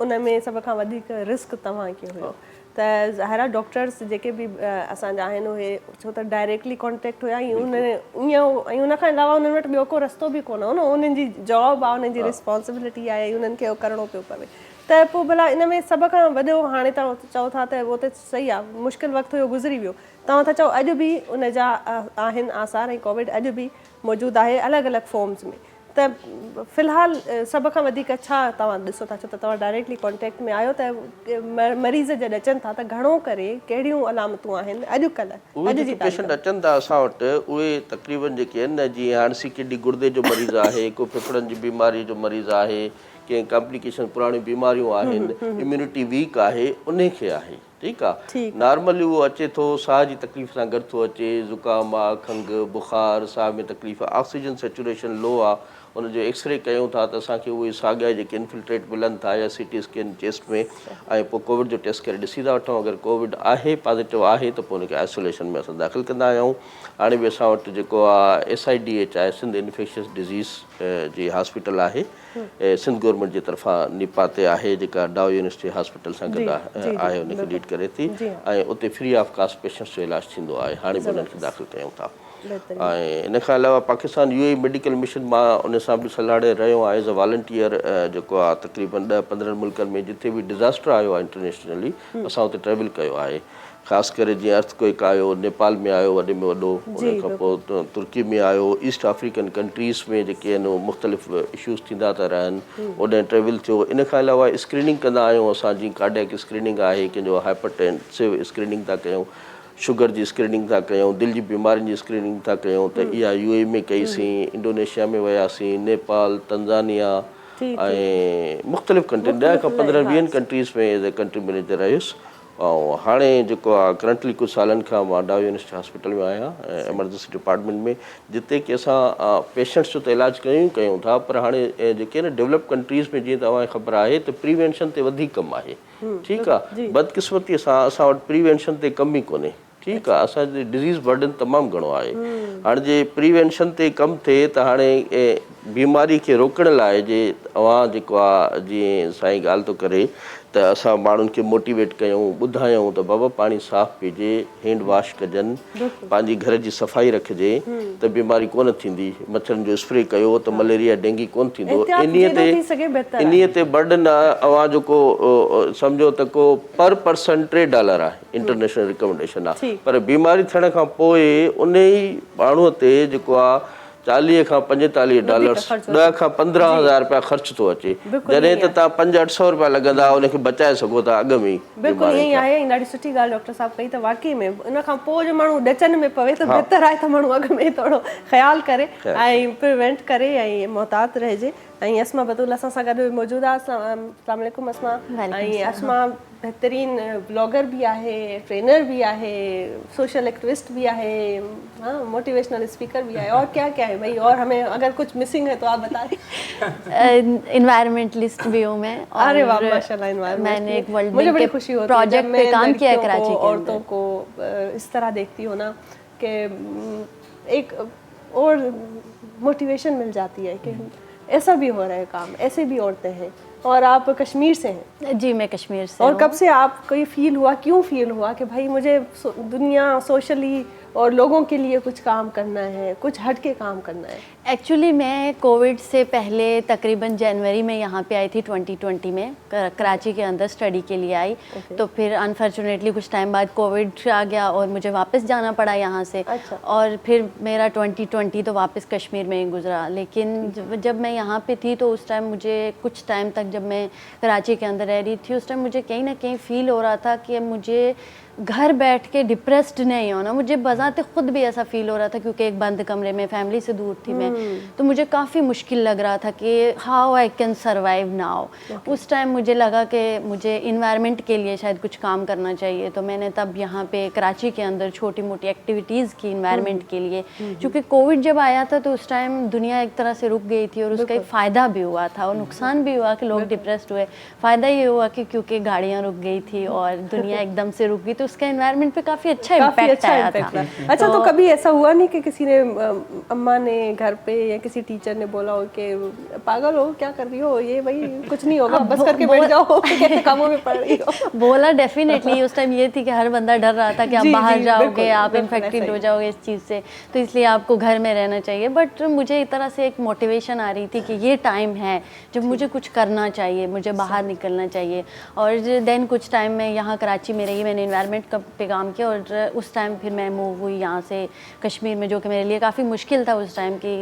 उन में सभ खां वधीक रिस्क तव्हांखे हुयो, त ज़ाहिर आहे डॉक्टर्स जेके बि असांजा आहिनि उहे छो त डायरेक्टली कॉन्टेक्ट हुया ऐं ईअं, ऐं उनखां अलावा उन्हनि वटि ॿियो को रस्तो बि कोन हो न, उन्हनि जी जॉब आहे, उन्हनि जी रिस्पॉन्सिबिलिटी आहे, उन्हनि खे करिणो पियो पवे। त पोइ भला इन में सभ खां वॾो, हाणे तव्हां चओ था त उहो त सही आहे, मुश्किल वक़्तु हुयो, गुज़री वियो। तव्हां था चओ अॼु बि उन जा आहिनि आसार ऐं कोविड अॼु बि मौजूदु आहे अलॻि अलॻि फॉर्म्स में। त फ़िलहालु सभ खां वधीक छा तव्हां ॾिसो था, छो त तव्हां डायरेक्टली कॉन्टेक्ट में आयो, त मरीज़ जॾहिं अचनि था त घणो करे कहिड़ियूं अलामतूं आहिनि अॼुकल्ह अॼु जी पेशेंट अचनि था असां वटि, उहे तक़रीबन जेके आहिनि न, जीअं हाणे सीकडी गुर्दे जो मरीज़ आहे, को फेफड़नि जी बीमारी जो मरीज़ आहे, कंहिं कॉम्प्लिकेशन पुराणियूं बीमारियूं आहिनि, इम्यूनिटी वीक आहे, उन खे आहे। ठीकु आहे, नॉर्मली उहो अचे थो, साह जी तकलीफ़ सां गॾु थो अचे, ज़ुकाम आहे, खंघि, बुख़ार, साह में तकलीफ़, ऑक्सीजन सेचुरेशन लो आहे, उनजो एक्सरे कयूं था त असांखे उहे साॻिया जेके इन्फिल्ट्रेट मिलनि था या CT स्कैन चेस्ट में, ऐं पोइ कोविड जो टेस्ट करे ॾिसी था वठूं। अगरि कोविड आहे, पॉज़िटिव आहे, त पोइ उनखे आइसोलेशन में असां दाख़िल कंदा आहियूं। हाणे बि असां वटि जेको आहे SIDH आहे, सिंध इन्फेक्शियस डिज़ीज़ जी हॉस्पिटल आहे, सिंध गवर्नमेंट जी तरफ़ां निपा ते आहे, जेका डाउ यूनिवर्सिटी हॉस्पिटल सां गॾु आहे, उनखे लीड करे थी, ऐं उते फ्री ऑफ कास्ट पेशेंट्स जो इलाजु थींदो आहे। हाणे बि उन्हनि खे दाख़िल कयूं था। ऐं इन खां अलावा पाकिस्तान UAE मेडिकल मिशन, मां उन सां बि सलाहु रहियो आहियां एज़ अ वॉलंटियर, जेको आहे तक़रीबन 10-15 मुल्कनि में जिते बि डिज़ास्टर आयो आहे इंटरनेशनली, असां उते ट्रेवल कयो आहे। ख़ासि करे जीअं अर्थक्वेक आयो, नेपाल में आयो वॾे में वॾो, उन खां पोइ तुर्की में आयो, ईस्ट अफ्रीकन कंट्रीज़ में जेके आहिनि मुख़्तलिफ़ इशूज़ थींदा था रहनि, ओॾांहुं ट्रेवल थियो। इन खां अलावा स्क्रीनिंग कंदा आहियूं असां, जीअं कार्डियक स्क्रीनिंग आहे, कंहिंजो हाइपरटेंसिव स्क्रीनिंग था कयूं, शुगर जी स्क्रीनिंग था कयूं, दिलि जी बीमारियुनि जी स्क्रीनिंग था कयूं, त इहा UAE में कईसीं, इंडोनेशिया में वियासीं, नेपाल, तंजानिया ऐं मुख़्तलिफ़ कंट्री, 10 खां 15-20 कंट्रीज़ में एज़ ए कंट्री मैनेजर रहियुसि। ऐं हाणे जेको आहे करंटली कुझु सालनि खां मां डाउ यूनिवर्सिटी हॉस्पिटल में आहियां, एमरजेंसी डिपार्टमेंट में, जिते की असां पेशेंट्स जो त इलाजु कयूं था, पर हाणे जेके न डेवलप कंट्रीज़ में जीअं तव्हांखे ख़बर आहे त प्रिवेंशन ते वधीक कमु आहे। ठीकु आहे, बदकिस्मतीअ सां असां वटि प्रिवेंशन ते कमु ई कोन्हे। ठीकु आहे, असांजे डिज़ीज़ बर्डन तमामु घणो आहे। हाणे जे प्रिवेंशन ते कमु थिए त हाणे बीमारी खे रोकण लाइ जे तव्हां जेको आहे, जीअं साईं ॻाल्हि थो करे, त त असां माण्हुनि खे मोटिवेट कयूं, ॿुधायूं त बाबा पाणी साफ़ पीजे, हैंड वॉश कजनि, पंहिंजी घर जी सफ़ाई रखिजे त बीमारी कोन थींदी। मच्छरनि जो स्प्रे कयो त मलेरिया डेंगी कोन थींदो। इन्हीअ ते बर्डन अवां जेको सम्झो त को पर पर्सन $3 आहे, इंटरनेशनल रिकमेंडेशन आहे, पर बीमारी थियण खां पोइ उन ई माण्हूअ ते जेको आहे $40 खां $45, 10 खां 15,000 रुपया ख़र्च थो अचे, जॾहिं त तव्हां 500-800 रुपया लॻंदा उनखे बचाए सघो था अॻ में ई। बिल्कुलु ईअं ई आहे, ॾाढी सुठी ॻाल्हि डॉक्टर साहब कई त वाकई में उन खां पोइ जो माण्हू डचन में पवे त बहितर आहे त माण्हू अॻ में थोरो ख़्यालु करे ऐं प्रिवेंट करे ऐं मोहतात रहिजे। ऐं अस्मा बतूल असां सां गॾु मौजूदु आहे। अस्सलाम वालेकुम अस्मा। ऐं अस्मा बहितरीन ब्लॉगर भी आहे, ट्रेनर भी आहे, सोशल एक्टिविस्ट भी आहे, हाँ मोटिवेशनल स्पीकर भी है, और क्या क्या है भाई, और हमें अगर कुछ मिसिंग है तो आप बताएं। इन्वायरमेंटलिस्ट भी हूँ मैं। अरे वाह माशाल्लाह, एनवायरनमेंट मैंने एक वर्ल्ड मुझे बड़ी खुशी होती है प्रोजेक्ट पे काम किया है कराची के औरतों को इस तरह देखती हो ना कि एक और मोटिवेशन मिल जाती है कि ऐसा भी हो रहा है काम, ऐसे भी औरतें हैं। और आप कश्मीर से हैं? जी मैं कश्मीर से। और कब से आपको ये फील हुआ, क्यों फील हुआ कि भाई मुझे दुनिया सोशली और लोगों के लिए कुछ काम करना है, कुछ हट के काम करना है? एक्चुअली मैं कोविड से पहले तकरीबन जनवरी में यहाँ पे आई थी 2020 में, कराची के अंदर स्टडी के लिए आई। तो फिर अनफॉर्चुनेटली कुछ टाइम बाद कोविड आ गया और मुझे वापस जाना पड़ा यहाँ से। और फिर मेरा 2020 तो वापस कश्मीर में ही गुजरा। लेकिन जब मैं यहाँ पे थी तो उस टाइम मुझे कुछ टाइम तक, जब मैं कराची के अंदर रह रही थी, उस टाइम मुझे कहीं ना कहीं फील हो रहा था कि मुझे घर बैठ के डिप्रेस्ड नहीं होना। मुझे बजाते खुद भी ऐसा फील हो रहा था क्योंकि एक बंद कमरे में फैमिली से दूर थी मैं, तो मुझे काफ़ी मुश्किल लग रहा था कि how I can survive now. उस टाइम मुझे लगा कि मुझे इन्वायरमेंट के लिए शायद कुछ काम करना चाहिए। तो मैंने तब यहाँ पे कराची के अंदर छोटी मोटी एक्टिविटीज़ की इन्वायरमेंट के लिए, क्योंकि कोविड जब आया था तो उस टाइम दुनिया एक तरह से रुक गई थी और उसका एक फ़ायदा भी हुआ था और नुकसान भी हुआ कि लोग डिप्रेस्ड हुए। फ़ायदा ये हुआ कि क्योंकि गाड़ियाँ रुक गई थी और दुनिया एकदम से रुक गई, तो उसका एनवायरनमेंट पे काफ़ी अच्छा इम्पैक्ट आया था। अच्छा, तो कभी ऐसा हुआ नहीं कि किसी ने, अम्मा ने घर पे या किसी टीचर ने बोला हो कि पागल हो, क्या कर रही हो, ये भाई कुछ नहीं होगा, बस करके बैठ जाओ, कैसे कामों में पड़ रही हो? बोला डेफिनेटली। उस टाइम ये थी कि हर बंदा डर रहा था कि आप बाहर जाओगे, आप इन्फेक्टेड हो जाओगे इस चीज़ से, तो इसलिए आपको घर में रहना चाहिए। बट मुझे एक तरह से एक मोटिवेशन आ रही थी कि ये टाइम है जब मुझे कुछ करना चाहिए, मुझे बाहर निकलना चाहिए। और देन कुछ टाइम में यहाँ कराची में रही, मैंने इन्वायरमेंट पे काम किया और उस टाइम फिर मैं मूव हुई यहाँ से कश्मीर में, जो कि मेरे लिए काफ़ी मुश्किल था उस टाइम की,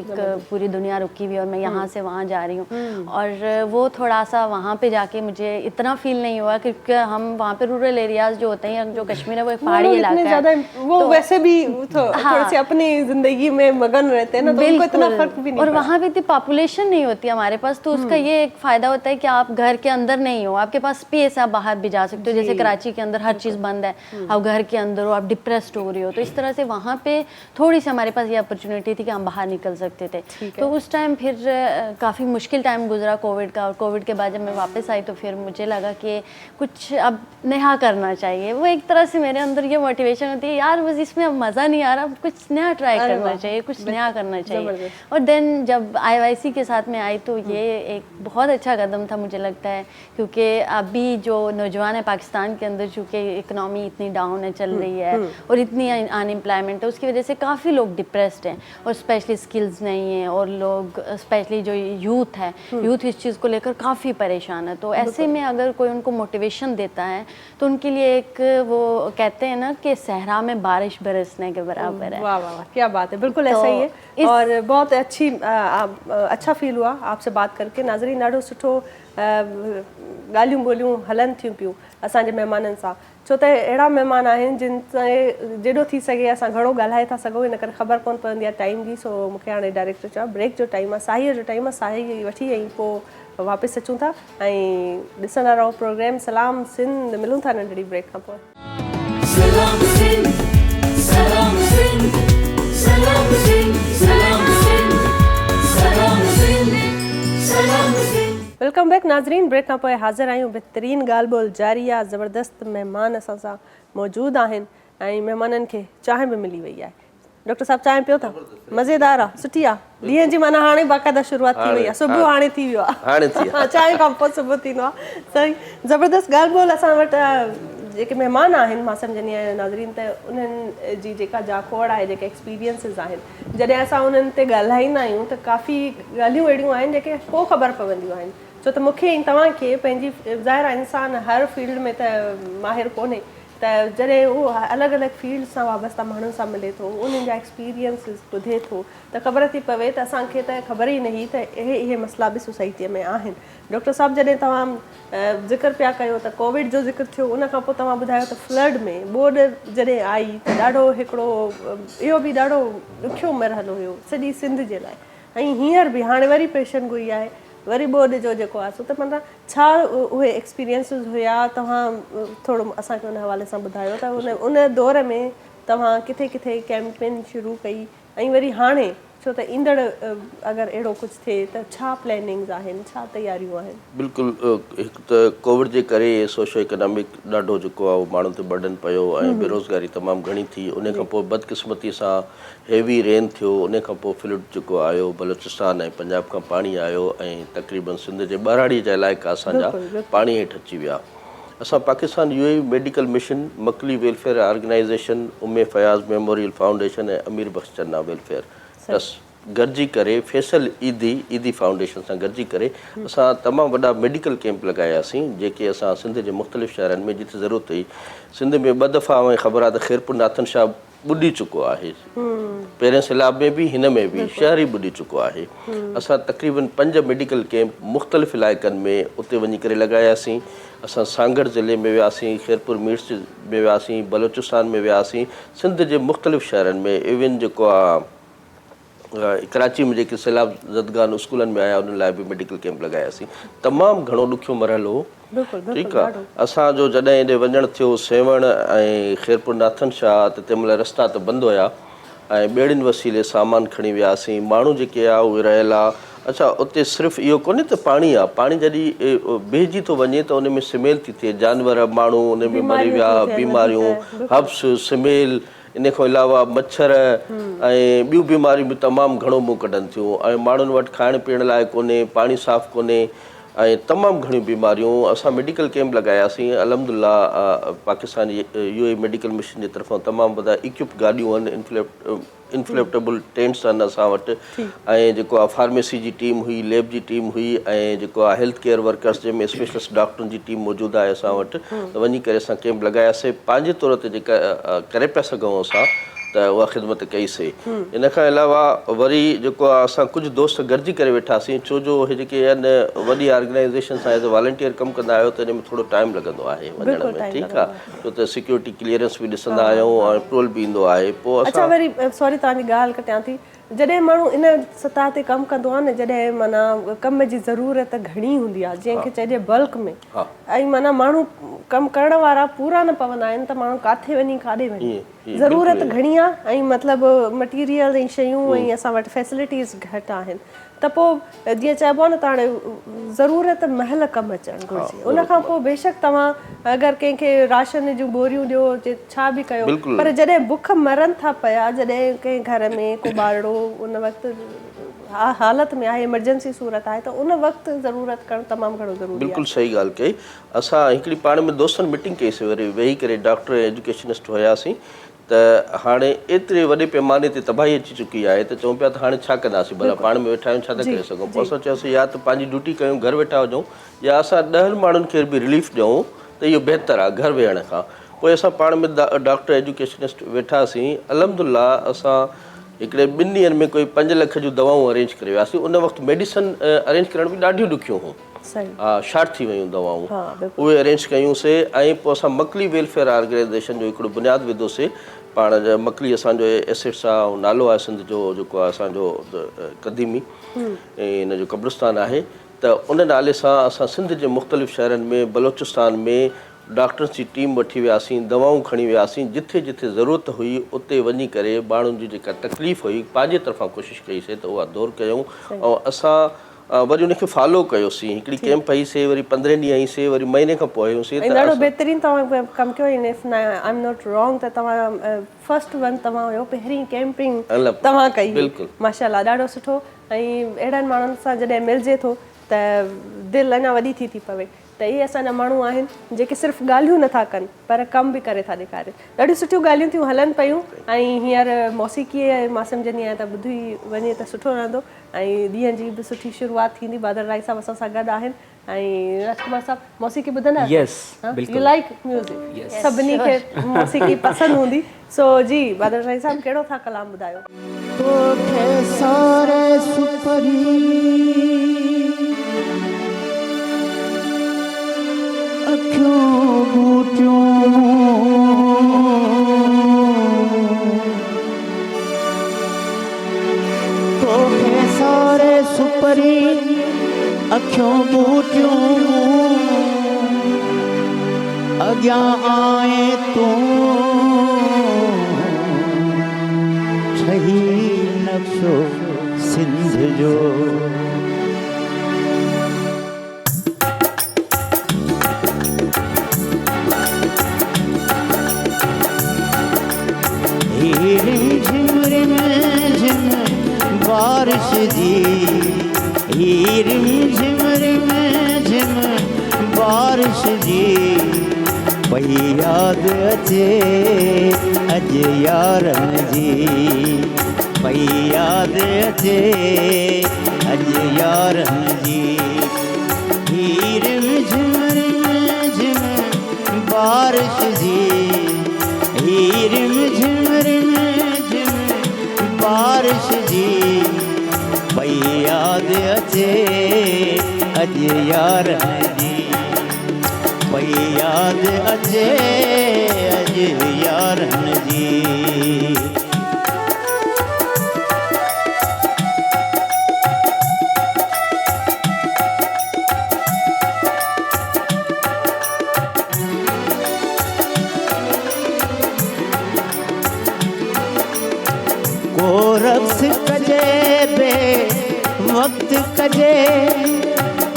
पूरी दुनिया रुकी हुई और मैं यहाँ से वहाँ जा रही हूँ। और वो थोड़ा सा वहाँ पे जाके मुझे इतना फील नहीं हुआ क्योंकि हम वहाँ पे रूरल एरियाज जो होते हैं, जो कश्मीर है वो एक पहाड़ी इलाका है, वो तो वैसे भी थोड़े से अपनी जिंदगी में मगन रहते हैं ना, तो उनको इतना फर्क भी नहीं। और वहाँ पे इतनी पॉपुलेशन नहीं होती हमारे पास, तो उसका ये एक फ़ायदा होता है कि आप घर के अंदर नहीं हो, आपके पास स्पेस है, आप बाहर भी जा सकते हो। जैसे कराची के अंदर हर चीज़ बंद है, आप घर के अंदर हो, आप डिप्रेस्ड हो रही हो, तो इस तरह से वहाँ पे थोड़ी सी हमारे पास ये अपॉर्चुनिटी थी कि हम बाहर निकल सकते थे। तो उस टाइम फिर काफ़ी मुश्किल टाइम गुजरा कोविड का, और कोविड के बाद जब मैं वापस आई तो फिर मुझे लगा कि कुछ अब नया करना चाहिए। वो एक तरह से मेरे अंदर ये मोटिवेशन होती है, यार बस इसमें अब मज़ा नहीं आ रहा, कुछ नया ट्राई करना चाहिए, कुछ नया करना चाहिए। और देन जब IYC के साथ में आई तो ये एक बहुत अच्छा कदम था मुझे लगता है, क्योंकि अभी जो नौजवान है पाकिस्तान के अंदर, चूँकि इकनॉमी इतनी डाउन है, चल रही है और इतनी अनएम्प्लॉयमेंट है, उसकी वजह से काफ़ी लोग डिप्रेस्ड हैं और स्पेशली स्किल्स नहीं है, और लोग स्पेशली जो यूथ है, यूथ इस चीज़ को लेकर काफ़ी परेशान है। तो ऐसे में अगर कोई उनको मोटिवेशन देता है तो उनके लिए एक, वो कहते हैं ना कि सहरा में बारिश बरसने के बराबर है। वाह वाह वाह, क्या बात है, बिल्कुल ऐसा ही है। और बहुत अच्छा फील हुआ आपसे बात करके। नाज़रीन, ॾाढो सुठो ॻाल्हियूं ॿोलियूं हलनि थियूं पियूं असांजे महिमाननि सां, छो त अहिड़ा महिमान आहिनि जिन सां जेॾो थी सघे असां घणो ॻाल्हाए था सघूं, इन करे ख़बर कोन पवंदी आहे टाइम जी। सो मूंखे हाणे डायरेक्ट चयो ब्रेक जो टाइम आहे, साहीअ जो टाइम आहे, साही वठी ऐं पोइ वापसि अचूं था ऐं ॾिसंदा रहो प्रोग्राम सलाम सिंध। मिलूं था नंढड़ी ब्रेक खां पोइ। सलाम सिंध, सलाम सिंध, सलाम सिंध, सलाम सिंध, सलाम सिंध, सलाम सिंध। वेलकम बैक नाज़रीन, ब्रेक खां पोइ हाज़िर आहियूं। बहितरीन ॻाल्हि ॿोल जारी आहे, ज़बरदस्त महिमान असां सां मौजूदु आहिनि ऐं महिमाननि खे चांहि बि मिली वई आहे। डॉक्टर साहब चांहि पियो था मज़ेदार आहे सुठी आहे ॾींहं जी माना हाणे बाक़ाइदा शुरूआत थी वई आहे सुबुह हाणे थी वियो आहे हाणे थी हा चांहि खां पोइ सुबुह थींदो आहे सही ज़बरदस्त ॻाल्हि ॿोल असां वटि जेके महिमान आहिनि मां सम्झंदी आहियां नाज़रीन त उन्हनि जी जेका जाखोड़ आहे जेके एक्सपीरियंसिस आहिनि जॾहिं असां उन्हनि ते ॻाल्हाईंदा आहियूं त काफ़ी ॻाल्हियूं अहिड़ियूं आहिनि जेके पोइ ख़बर पवंदियूं आहिनि छो त मूंखे ऐं तव्हांखे पंहिंजी ज़ाहिर आहे इंसानु हर फील्ड में त माहिर कोन्हे त जॾहिं उहो अलॻि अलॻि फील्ड सां वाबस्ता माण्हुनि सां मिले थो उन्हनि जा एक्सपीरियंसिस ॿुधे थो त ख़बर थी पवे त असांखे त ख़बर ई न हुई त इहे मसइला बि सोसाइटीअ में आहिनि डॉक्टर साहब जॾहिं तव्हां ज़िक्र पिया कयो त कोविड जो ज़िक्र थियो उन खां पोइ तव्हां ॿुधायो त फ्लड में बोड जॾहिं आई त ॾाढो हिकिड़ो इहो बि ॾाढो ॾुखियो मरहलो हुयो सॼी सिंध जे लाइ ऐं हींअर बि हाणे वरी पेशनगोई आहे वरी बोड जो जेको आहे सो त माना छा उहे एक्सपीरियंसिस हुया तव्हां थोरो असांखे उन हवाले सां ॿुधायो त उन दौर में तव्हां किथे किथे कैंपेन शुरू कई ऐं वरी हाणे छो त ईंदड़ अगरि अहिड़ो कुझु थिए त छा प्लैनिंग्स आहिनि छा तयारियूं आहिनि बिल्कुलु हिकु त कोविड जे करे सोशो इकोनॉमिक ॾाढो जेको आहे उहो माण्हुनि ते बर्डन पियो ऐं बेरोज़गारी तमामु घणी थी उन खां पोइ बदकिस्मती सां हेवी रेन थियो उन खां पोइ फ्लड जेको आयो बलोचिस्तान ऐं पंजाब खां पाणी आयो ऐं तक़रीबन सिंध जे ॿाराड़ी जा इलाइक़ा असांजा पाणी हेठि अची विया असां Pakistan UAE medical mission मकली welfare organisation उमे फयाज़ मेमोरियल फाउंडेशन ऐं अमीर बख्श चन्ना वेलफेयर ट्रस्ट गॾिजी करे फैसल ईदी फाउंडेशन सां गॾिजी करे असां तमामु वॾा मेडिकल कैंप लॻायासीं जेके असां सिंध जे मुख़्तलिफ़ शहरनि में जिथे ज़रूरत हुई सिंध में 2 दफ़ा ऐं ख़बर आहे त ख़ैरपुर नाथन शाह ॿुॾी चुको आहे पहिरें सैलाब में बि हिन में बि शहर ई ॿुॾी चुको आहे असां तक़रीबन 5 मेडिकल कैंप मुख़्तलिफ़ इलाइक़नि में उते वञी करे लॻायासीं असां सांगड़ ज़िले में वियासीं ख़ैरपुर मीर्च में वियासीं बलोचिस्तान में वियासीं सिंध जे मुख़्तलिफ़ शहरनि में इवन जेको आहे कराची में जेके सैलाब ज़दगान स्कूलनि में आया उन लाइ बि मेडिकल कैंप लॻायासीं तमामु घणो ॾुखियो मरहलो हो ठीकु आहे असांजो जॾहिं हेॾे वञणु थियो सेवण ऐं ख़ैरपुर नाथन शाह त तंहिंमहिल रस्ता त बंदि हुया ऐं ॿेड़ियुनि वसीले सामान खणी वियासीं माण्हू जेके आहे उहे रहियल आहे अच्छा उते सिर्फ़ु इहो कोन्हे त पाणी आहे पाणी जॾहिं बहिजी थो वञे त उन में स्मेल थी थिए जानवर माण्हू उन में मरी विया बीमारियूं हब्स स्मेल इन खां अलावा मच्छर ऐं ॿियूं बीमारियूं बि तमामु घणो मुंहुं कढनि थियूं ऐं माण्हुनि वटि खाइण पीअण लाइ कोन्हे पाणी साफ़ु कोन्हे ऐं तमामु घणियूं बीमारियूं असां मेडिकल कैंप लॻायासीं अलहमदुलिल्लाह पाकिस्तान यूएई मेडिकल मिशन जे तरफ़ां तमामु वॾा इक्विप गाॾियूं आहिनि इन्फ्लेटेबल टेंट्स आहिनि असां वटि ऐं जेको आहे फार्मेसी जी टीम हुई लैब जी टीम हुई ऐं जेको आहे हेल्थ केयर वर्कर्स जंहिंमें स्पेशलिस्ट डॉक्टरनि जी टीम मौजूदु आहे असां वटि त वञी करे असां कैंप लॻायासीं पंहिंजे तौर ते जेका करे पिया सघूं असां त उहा ख़िदमत कईसीं इन खां अलावा वरी जेको आहे असां कुझु दोस्त गॾिजी करे वेठासीं छो जो इहे जेके आहिनि वॾी ऑर्गेनाइज़ेशन सां एज़ अ वॉलंटियर कमु कंदा आहियो त इन में थोरो टाइम लॻंदो आहे वञण में ठीकु आहे छो त सिक्योरिटी क्लीयरेंस बि ॾिसंदा आहियूं ऐं अप्रूवल बि ईंदो आहे पोइ अच्छा वरी सॉरी तव्हांजी ॻाल्हि कटियां थी जॾहिं माण्हू इन सतह ते कमु कंदो आहे न जॾहिं माना कम जी ज़रूरत घणी हूंदी आहे जंहिंखे चइजे बल्क में ऐं माना माण्हू कमु करण वारा पूरा न पवंदा आहिनि त माण्हू किथे वञी काॾे वञे ज़रूरत घणी आहे ऐं मतिलबु मटीरियल ऐं शयूं ऐं असां वटि फैसिलिटीज़ घटि आहिनि त पोइ जीअं चइबो आहे न त हाणे ज़रूरत महल कमु अचणु घुरिजे उन खां पोइ बेशक तव्हां अगरि कंहिंखे राशन जूं बोरियूं ॾियो छा बि कयो पर जॾहिं बुख मरनि था पिया जॾहिं कंहिं घर में को ॿारड़ो उन वक़्तु हालत में आहे इमरजेंसी सूरत आहे त उन वक़्तु ज़रूरत करणु तमामु घणो ज़रूरी आहे बिल्कुलु सही ॻाल्हि कई असां हिकिड़ी पाण में दोस्तनि मीटिंग कईसीं वरी वेही करे डॉक्टर ऐं एजुकेशनिस्ट हुयासीं त हाणे एतिरे वॾे पैमाने ते तबाही अची चुकी आहे त चऊं पिया त हाणे छा कंदासीं भला पाण में वेठा आहियूं छा था करे सघूं पोइ असां चयोसीं या त पंहिंजी ड्यूटी कयूं घर वेठा हुजूं या असां 10 माण्हुनि खे बि रिलीफ ॾियूं त इहो बहितरु आहे घर वेहण खां पोइ असां पाण में डॉक्टर एजुकेशनिस्ट वेठासीं अलहमदुलिल्लाह असां हिकिड़े 2 ॾींहंनि में कोई 5 लख जूं दवाऊं अरेंज करे वियासीं उन वक़्तु मेडिसन अरेंज करण बि ॾाढियूं ॾुखियूं हुयूं हा शॉर्ट थी वियूं दवाऊं उहे अरेंज कयूंसीं ऐं पोइ असां मकली वेलफेयर ऑर्गेनाइज़ेशन जो हिकिड़ो बुनियादु विधोसीं पाण मकली असांजो एसेट्स आहे ऐं नालो आहे सिंध जो जेको आहे असांजो क़दीमी ऐं हिन जो कब्रिस्तान आहे त उन नाले सां असां सिंध जे मुख़्तलिफ़ शहरनि में बलोचिस्तान में डॉक्टर्स जी टीम वठी वियासीं दवाऊं खणी वियासीं जिथे जिथे ज़रूरत हुई उते वञी करे माण्हुनि जी जेका तकलीफ़ हुई पंहिंजे तरफ़ां कोशिशि कईसीं त उहा दूरि कयूं ऐं असां वरी उनखे फॉलो कयोसीं। हिकिड़ी कैंप हईसीं, वरी 15 ॾींहं हईसीं, वरी महीने खां पोइ हयूंसीं। ऐं ॾाढो बहितरीनु तव्हां कमु कयो। In if I am not wrong त तव्हां फर्स्ट वन तव्हां हुयो, पहिरीं कैंपिंग तव्हां कई। बिल्कुलु माशाल्लाह, ॾाढो सुठो। ऐं अहिड़नि माण्हुनि सां जॾहिं मिलिजे थो त दिलि अञा वॾी थी पवे। त इहे असांजा माण्हू आहिनि जेके सिर्फ़ु ॻाल्हियूं नथा कनि पर कमु बि करे था ॾेखारनि। ॾाढियूं सुठियूं ॻाल्हियूं थियूं हलनि पियूं। ऐं हींअर मौसीक़ी मां सम्झंदी आहियां त ॿुधी वञे त सुठो रहंदो ऐं ॾींहं जी बि सुठी शुरूआति थींदी। बादल राय साहब असां सां गॾु आहिनि ऐं राजकुमार साहब मौसीक़ी ॿुधंदा? Yes, यू बिल्कुलु। Like music? सभिनी खे मौसीक़ी पसंदि हूंदी। सो जी बादल राय साहब कहिड़ो था कलाम ॿुधायो? तोखे सारे सुपरी अखियों बूटियों तोखे सारे सुपरी अखियों बूटियों अॻियां आए तूं ठही नक्शो सिंध जो। झिम बारिश जी झिम झिम बारिश जी पई याद अचे अॼु यारनि जी पई याद अचे अॼु यारनि जी झिम झिम बारिश जी झिम झिम बारिश जी पई याद अचे अॼु यारनि जी पई याद अचे अॼु यारनि जी। को रक्स कजे बे वक्त कजे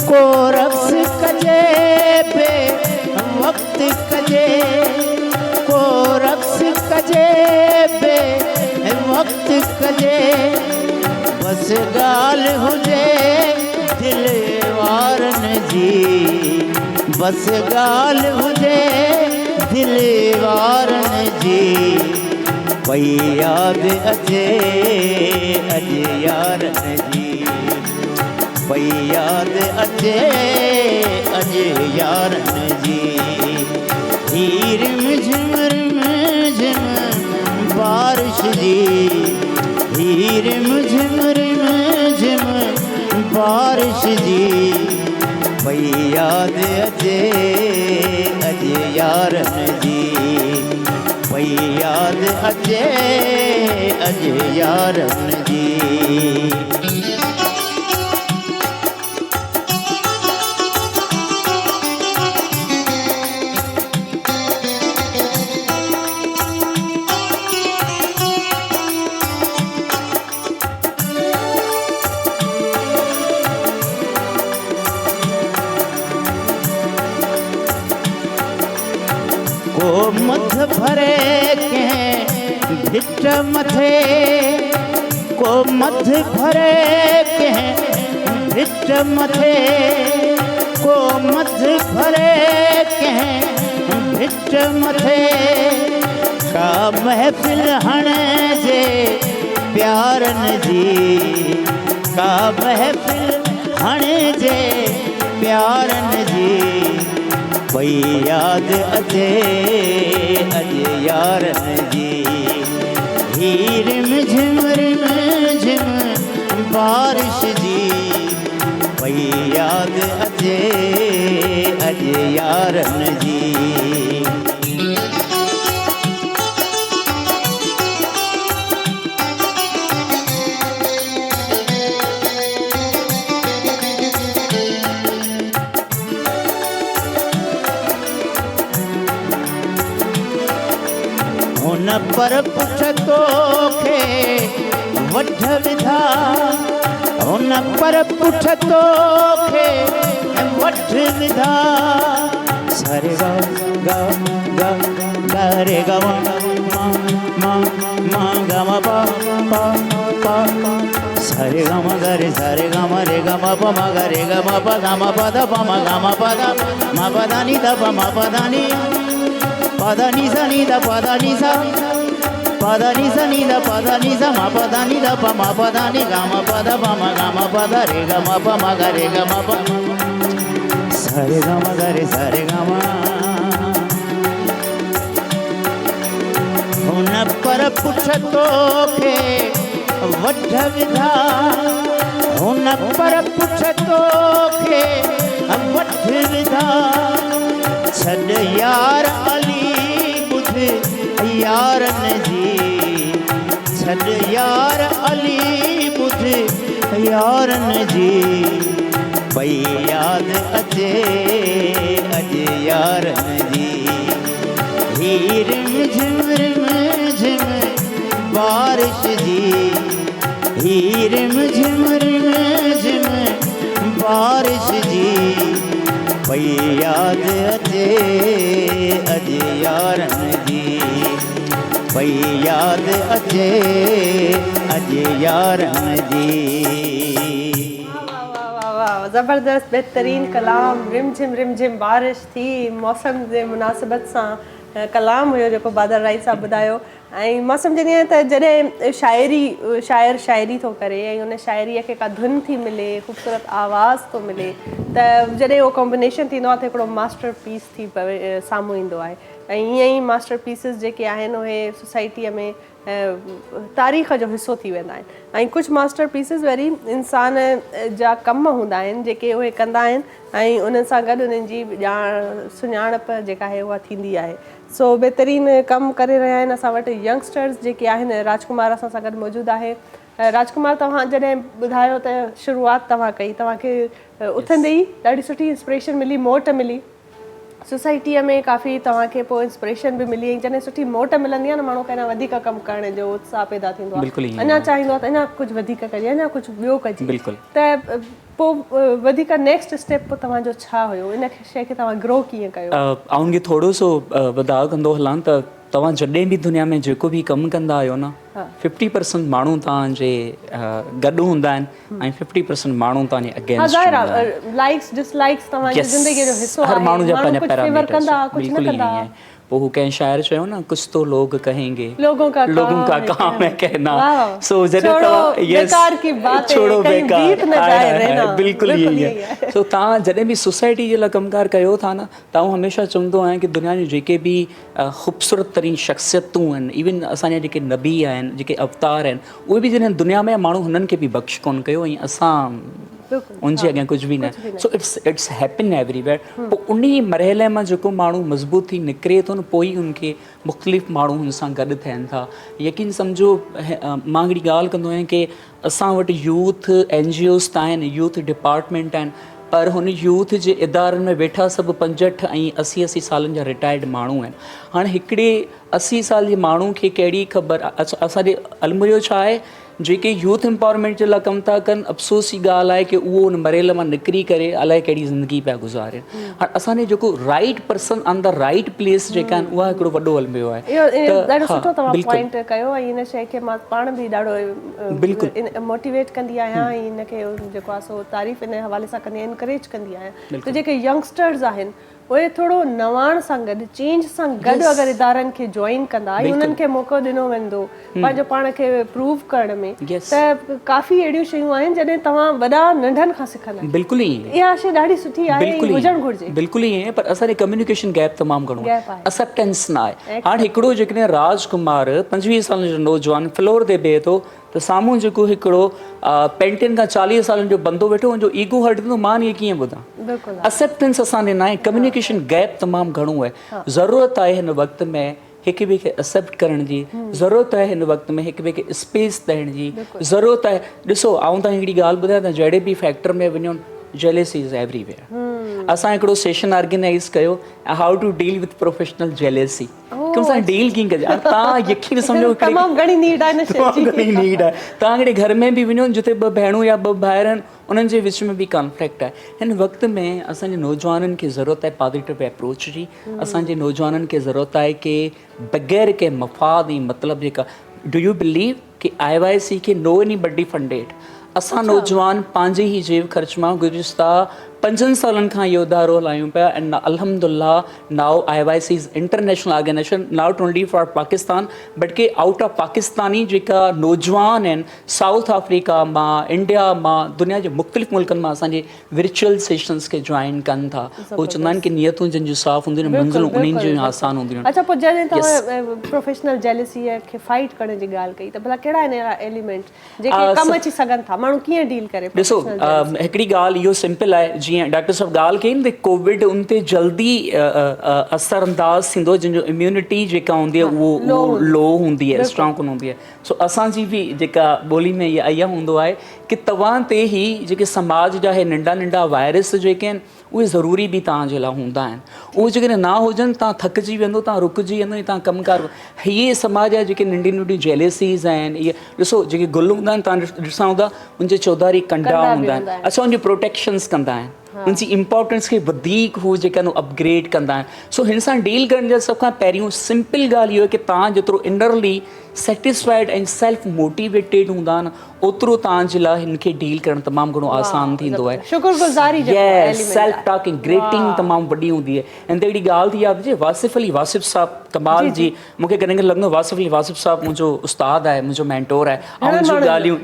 को रक्स कजे बे वक्त कजे को रक्स कजे बे वक्त कजे बस ॻाल्हि हुजे दिल वारनि जी बस ॻाल्हि हुजे दिल वारनि जी पई याद अचे अॼु यारनि जी पई याद अचे अॼु यारनि जी झिम झिम बारिश जी झिम झिम बारिश जी पई याद अचे अॼु यारनि जी पई याद अचे अॼु यारनि जी। को मथ भरे कंहिं भिट मथे को मथ भरे कंहिं भिट मथे को मथ भरे कंहिं भिट मथे का महफ़िल हणिजे प्यारनि जी का महफ़िल हणिजे प्यारनि जी पई याद अचे अॼु यारनि जी झिम झिम बारिश जी पई याद अचे अॼु यारनि जी। हुन पर पुछ तोखे वठ विधा हुन पर पुठ तोखे वठ विधा सरे गा गा गा गा रे गा मा गा मा पा पा पा सरे गा मा गा रे सरे गा मा रे गा मा पा मा गा रे गा मा पा गा मा पा दा पा मा गा मा पा दा मा पा दा नी दा पा मा पा दा नी सा नी दा पा दा नी सा पा दा नी सा नी दा पा दा नी सा मा पा दा नी दा पा मा पा दा नी गा मा पा दा पा मा गा मा पा दा रे गा मा पा मा गा रे गा मा पा सरे गा मा गा रे सरे गा मा हुन पर पुठ तोखे वठ विधा हुन पर पुठ तोखे वठ विधा छॾ यार अली ॿुध यारनि जी छॾ यार अली ॿुध यारनि जी पई यादि अचे अॼु यारनि जी ही रिम झिम बारिश जी ही रिम झिम बारिश जी पई यादि अचे अॼु यारनि जी पई यादि अचे अॼु यारनि जी वाह ज़बरदस्त बहितरीन कलाम रिम झिम बारिश थी मौसम जे मुनासिबत सां कलाम हुयो जेको बादल राई साहब ॿुधायो ऐं मां सम्झंदी आहियां त जॾहिं शाइर शाइरी थो करे ऐं उन शाइरीअ खे का धुन थी मिले ख़ूबसूरत आवाज़ थो मिले त जॾहिं उहो कॉम्बिनेशन थींदो आहे त हिकिड़ो मास्टर पीस थी पवे साम्हूं ईंदो आहे ऐं ईअं ई मास्टर पीसिस जेके आहिनि उहे सोसाइटीअ में तारीख़ जो हिसो थी वेंदा आहिनि ऐं कुझु मास्टर पीसिस वरी इंसान जा कम हूंदा आहिनि जेके उहे कंदा आहिनि ऐं उन्हनि सां गॾु उन्हनि जी सुञाणप जेका आहे उहा थींदी आहे सो बहितरीन कमु करे रहिया आहिनि असां वटि यंगस्टर्स जेके आहिनि राजकुमार असां सां गॾु मौजूदु आहे राजकुमार तव्हां जॾहिं ॿुधायो त शुरूआति तव्हां कई तव्हांखे उथंदे ई ॾाढी सुठी इंस्पिरेशन मिली मोट मिली सोसाइटीअ में काफ़ी तव्हांखे पोइ इंस्पिरेशन बि मिली ऐं जॾहिं सुठी मोट मिलंदी आहे न माण्हू खे अञा वधीक कमु करण जो उत्साह पैदा थींदो आहे अञा चाहींदो आहे त अञा कुझु वधीक कजे अञा कुझु ॿियो कजे त पोइ वधीक नेक्स्ट स्टेप तव्हांजो छा हुयो इन शइ खे तव्हां ग्रो कीअं कयो आउंगे थोरो सो वधाउ कंदो हलां त तव्हां जॾहिं बि दुनिया में जेको बि कमु कंदा आहियो न 50% माण्हू तव्हांजे गॾु हूंदा आहिनि ऐं 50% माण्हू तव्हांजे अगेंस्ट लाइक्स डिसलाइक्स तव्हांजी ज़िंदगीअ जो हिसो आहे हर माण्हू जा पंहिंजा पैरामीटर्स कंदा कुझु न कंदा वो हु कंहिं शायर चयो न कुछ तो लोग कहेंगे लोगों का काम है कहना सो छोड़ो बेकार की बातें छोड़ो बेकार गीत न गाए रहना बिल्कुल यही है सो तव्हां जॾहिं बि सोसाइटी जे लाइ कमकार कयो था न तव्हां हमेशह चवंदो आहियां कि दुनिया जूं जेके बि ख़ूबसूरत तरीन शख़्सियतूं आहिनि इवन असांजा जेके नबी आहिनि जेके अवतार आहिनि उहे बि जॾहिं दुनिया में माण्हू हुननि खे बि बख़्श कोन कयो ऐं असां उनजे अॻियां कुझु बि न सो इट्स हैपन एवरीवेयर पोइ उन मरहले मां जेको माण्हू मज़बूत थी निकिरे थो न पोइ ई उनखे मुख़्तलिफ़ माण्हू हुन सां गॾु थियनि था यकीन सम्झो मां हिकिड़ी ॻाल्हि कंदो आहियां कि असां वटि यूथ NGOs त आहिनि यूथ डिपार्टमेंट आहिनि पर हुन यूथ जे इदारनि में वेठा सभु 65 ऐं 80 सालनि जा रिटायर्ड माण्हू आहिनि हाणे हिकिड़े 80 साल जे माण्हू खे कहिड़ी ख़बर असांजे अलमुरियो छा आहे जेके यूथ एम्पावरमेंट जे लाइ कमु था कनि अफ़सोस जी ॻाल्हि आहे कि उहो उन मरेल मां निकिरी करे अलाए कहिड़ी ज़िंदगी पिया गुज़ारनि हाणे असांजे जेको right person on the right place जेका आहिनि उहा हिकिड़ो वॾो अलमियो आहे ॾाढो सुठो तव्हां पॉइंट कयो ऐं इन शइ खे मां पाण बि ॾाढो बिल्कुलु मोटिवेट कंदी आहियां ऐं इनखे जेको आहे सो तारीफ़ इन हवाले सां कंदी आहियां इनकरेज कंदी आहियां त जेके यंगस्टर्स आहिनि उहे थोरो नवाण सां गॾु चेंज सां गॾु अगरि इदारनि खे जॉइन कंदा ऐं उन्हनि खे मौक़ो ॾिनो वेंदो पंहिंजो पाण खे प्रूव करण में त काफ़ी अहिड़ियूं शयूं आहिनि जॾहिं तव्हां वॾा नंढनि खां सिखंदा बिल्कुलु ई इहा शइ ॾाढी सुठी आहे हुजणु घुरिजे बिल्कुलु ई पर असांजे कम्युनिकेशन गैप तमामु घणो आहे एक्सेप्टेंस न आहे हाणे हिकिड़ो जेकॾहिं राजकुमार 25 सालनि जो नौजवान फ्लोर ते बीहे थो त साम्हूं जेको हिकिड़ो 35 खां 40 सालनि जो बंदो वेठो हुनजो ईगो हट थींदो मां इहे कीअं ॿुधां एक्सेप्टेंस असांजे न आहे कम्युनिकेशन गैप तमामु घणो आहे ज़रूरत आहे हिन वक़्त में हिक ॿिए खे एक्सेप्ट करण जी ज़रूरत आहे हिन वक़्त में हिक ॿिए खे स्पेस ॾियण जी ज़रूरत आहे ॾिसो आऊं तव्हां हिकिड़ी ॻाल्हि ॿुधायां त जहिड़े बि फैक्टर में वञो जेलेसी इज़ एवरीवेयर असां हिकिड़ो सेशन ऑर्गेनाइज़ कयो how to deal with professional jealousy कि उनसां डील कीअं कजे तव्हां यकीन सम्झो तमामु घणी नीड आहे हिन शइ जी। तमामु घणी नीड आहे तव्हां हिकिड़े घर में बि वञो जिते ॿ भेणूं या ॿ भाइर आहिनि उन्हनि जे विच में बि कॉन्फ्लिक्ट आहे हिन वक़्त में असांजे नौजवाननि खे ज़रूरत आहे पॉज़िटिव अप्रोच जी असांजे नौजवाननि खे ज़रूरत आहे की बग़ैर के मफ़ाद ऐं मतिलबु जेका डू यू बिलीव कि IYC खे नो एनी बडी फंडेड असां नौजवान पंहिंजे ई जेब ख़र्च मां गुज़िश्ता 5 सालनि खां इहो इदारो हलायूं पिया ऐं अल्हम्दुलिल्लाह now IYC is international organization not only for Pakistan but के आउट ऑफ पाकिस्तानी जेका नौजवान आहिनि साउथ अफ्रीका मां इंडिया मां दुनिया जे मुख़्तलिफ़ मुल्कनि मां असांजे विर्चुअल सेशन्स खे जॉइन कनि था उहे चवंदा आहिनि कि नियतूं जिन जूं साफ़ हूंदियूं आहिनि मंज़िलूं उन्हनि जूं आसान हूंदियूं आहिनि अच्छा पोइ जॾहिं तव्हां प्रोफेशनल जेलसीअ खे फाइट करण जी ॻाल्हि कई त भला कहिड़ा आहिनि अहिड़ा एलिमेंट जेके कमु अची सघनि था माण्हू कीअं डील करे ॾिसो हिकिड़ी ॻाल्हि इहो सिंपल आहे जीअं डॉक्टर साहब ॻाल्हि कई न कोविड उन ते जल्दी असरअंदाज़ थींदो जंहिंजो इम्यूनिटी जेका हूंदी आहे उहो लो हूंदी आहे स्ट्रॉन्ग कोन हूंदी आहे सो असांजी बि जेका ॿोली में इहा इहा हूंदो आहे कि तव्हां ते ई जेके समाज जा इहे नंढा नंढा वायरस जेके आहिनि उहे ज़रूरी बि तव्हांजे लाइ हूंदा आहिनि उहे जेकॾहिं ना हुजनि तव्हां थकिजी वेंदो तव्हां रुकिजी वेंदो ऐं तव्हां कमकार इहे समाज जा जेके नंढी नंढियूं जेलेसीज़ आहिनि इहे ॾिसो जेके गुल हूंदा आहिनि तव्हां ॾिसां हूंदा उनजे चौधारी कंडा हूंदा आहिनि असां उनजी प्रोटेक्शन्स कंदा आहिनि उनजी इम्पोर्टेंस खे वधीक हू जेका अपग्रेड कंदा आहिनि सो हिन सां डील करण जा सभ खां पहिरियों सिंपल ॻाल्हि इहो आहे कि तव्हां जेतिरो इनरली सेटिस्फाइड ऐं सेल्फ मोटिवेटेड हूंदा न ओतिरो तव्हांजे लाइ हिन खे डील करणु तमामु घणो आसान थींदो आहे शुक्रगुज़ारी सेल्फ टॉकिंग ग्रेटिंग तमामु वॾी हूंदी आहे ऐं त हिकिड़ी ॻाल्हि थी यादि हुजे वासिफ़ अली वासिफ़ साहब कमाल जी मूंखे कॾहिं कॾहिं लॻंदो वासिफ़ अली वासिफ़ साहब मुंहिंजो उस्तादु आहे मुंहिंजो मेंटोर आहे ऐं जूं ॻाल्हियूं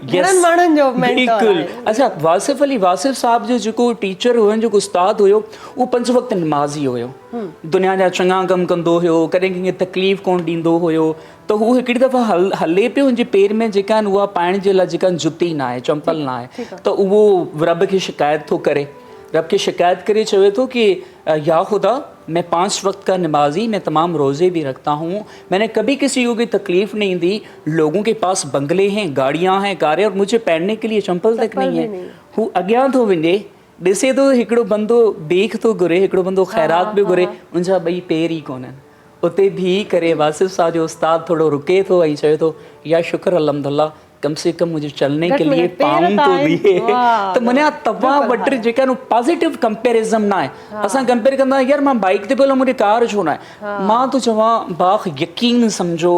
बिल्कुलु अच्छा वासिफ़ अली वासिफ़ साहब जो जेको टीचर हुयो जेको उस्तादु हुयो उहो 5 वक़्त नमाज़ी हुयो दुनिया जा चङा कमु कंदो हुयो कॾहिं कंहिंखे तकलीफ़ कोन ॾींदो हुयो त हू हिकिड़ी दफ़ा हले पियो हुनजे पेर में जेका आहिनि उहा पाइण जे लाइ जेका जुती न आहे चंपल न आहे त उहो रब खे शिकायत थो करे रब के शिकायत करे चवे तो कि या खुदा मैं 5 वक्त का नमाजी मैं तमाम रोज़े भी रखता हूँ मैंने कभी किसी को भी तकलीफ़ नहीं दी लोगों के पास बंगले हैं गाड़ियाँ हैं कारें और मुझे पहनने के लिए चंपल तक नहीं है हू अॻियां थो वञे ॾिसे थो हिकिड़ो बंदो भीख थो घुरे हिकिड़ो बंदो ख़ैरात पियो घुरे उनजा ॿई पेर ई कोन्हनि उते बीह करे वासिफ़ साहब जो उस्ताद थोड़ो रुके थो ऐं चवे थो या शुक्र अल्हम्दुलिल्लाह कम से कम मुझे चलने के लिए पाउं तो दिए तो मने तव्हां वटि जेका नु पॉजिटिव कंपैरिजन ना आहे असां कंपेयर कंदा यार मां बाइक ते पियो मुंहिंजी कार छो न आहे मां तो चवां बाख यकीन समझो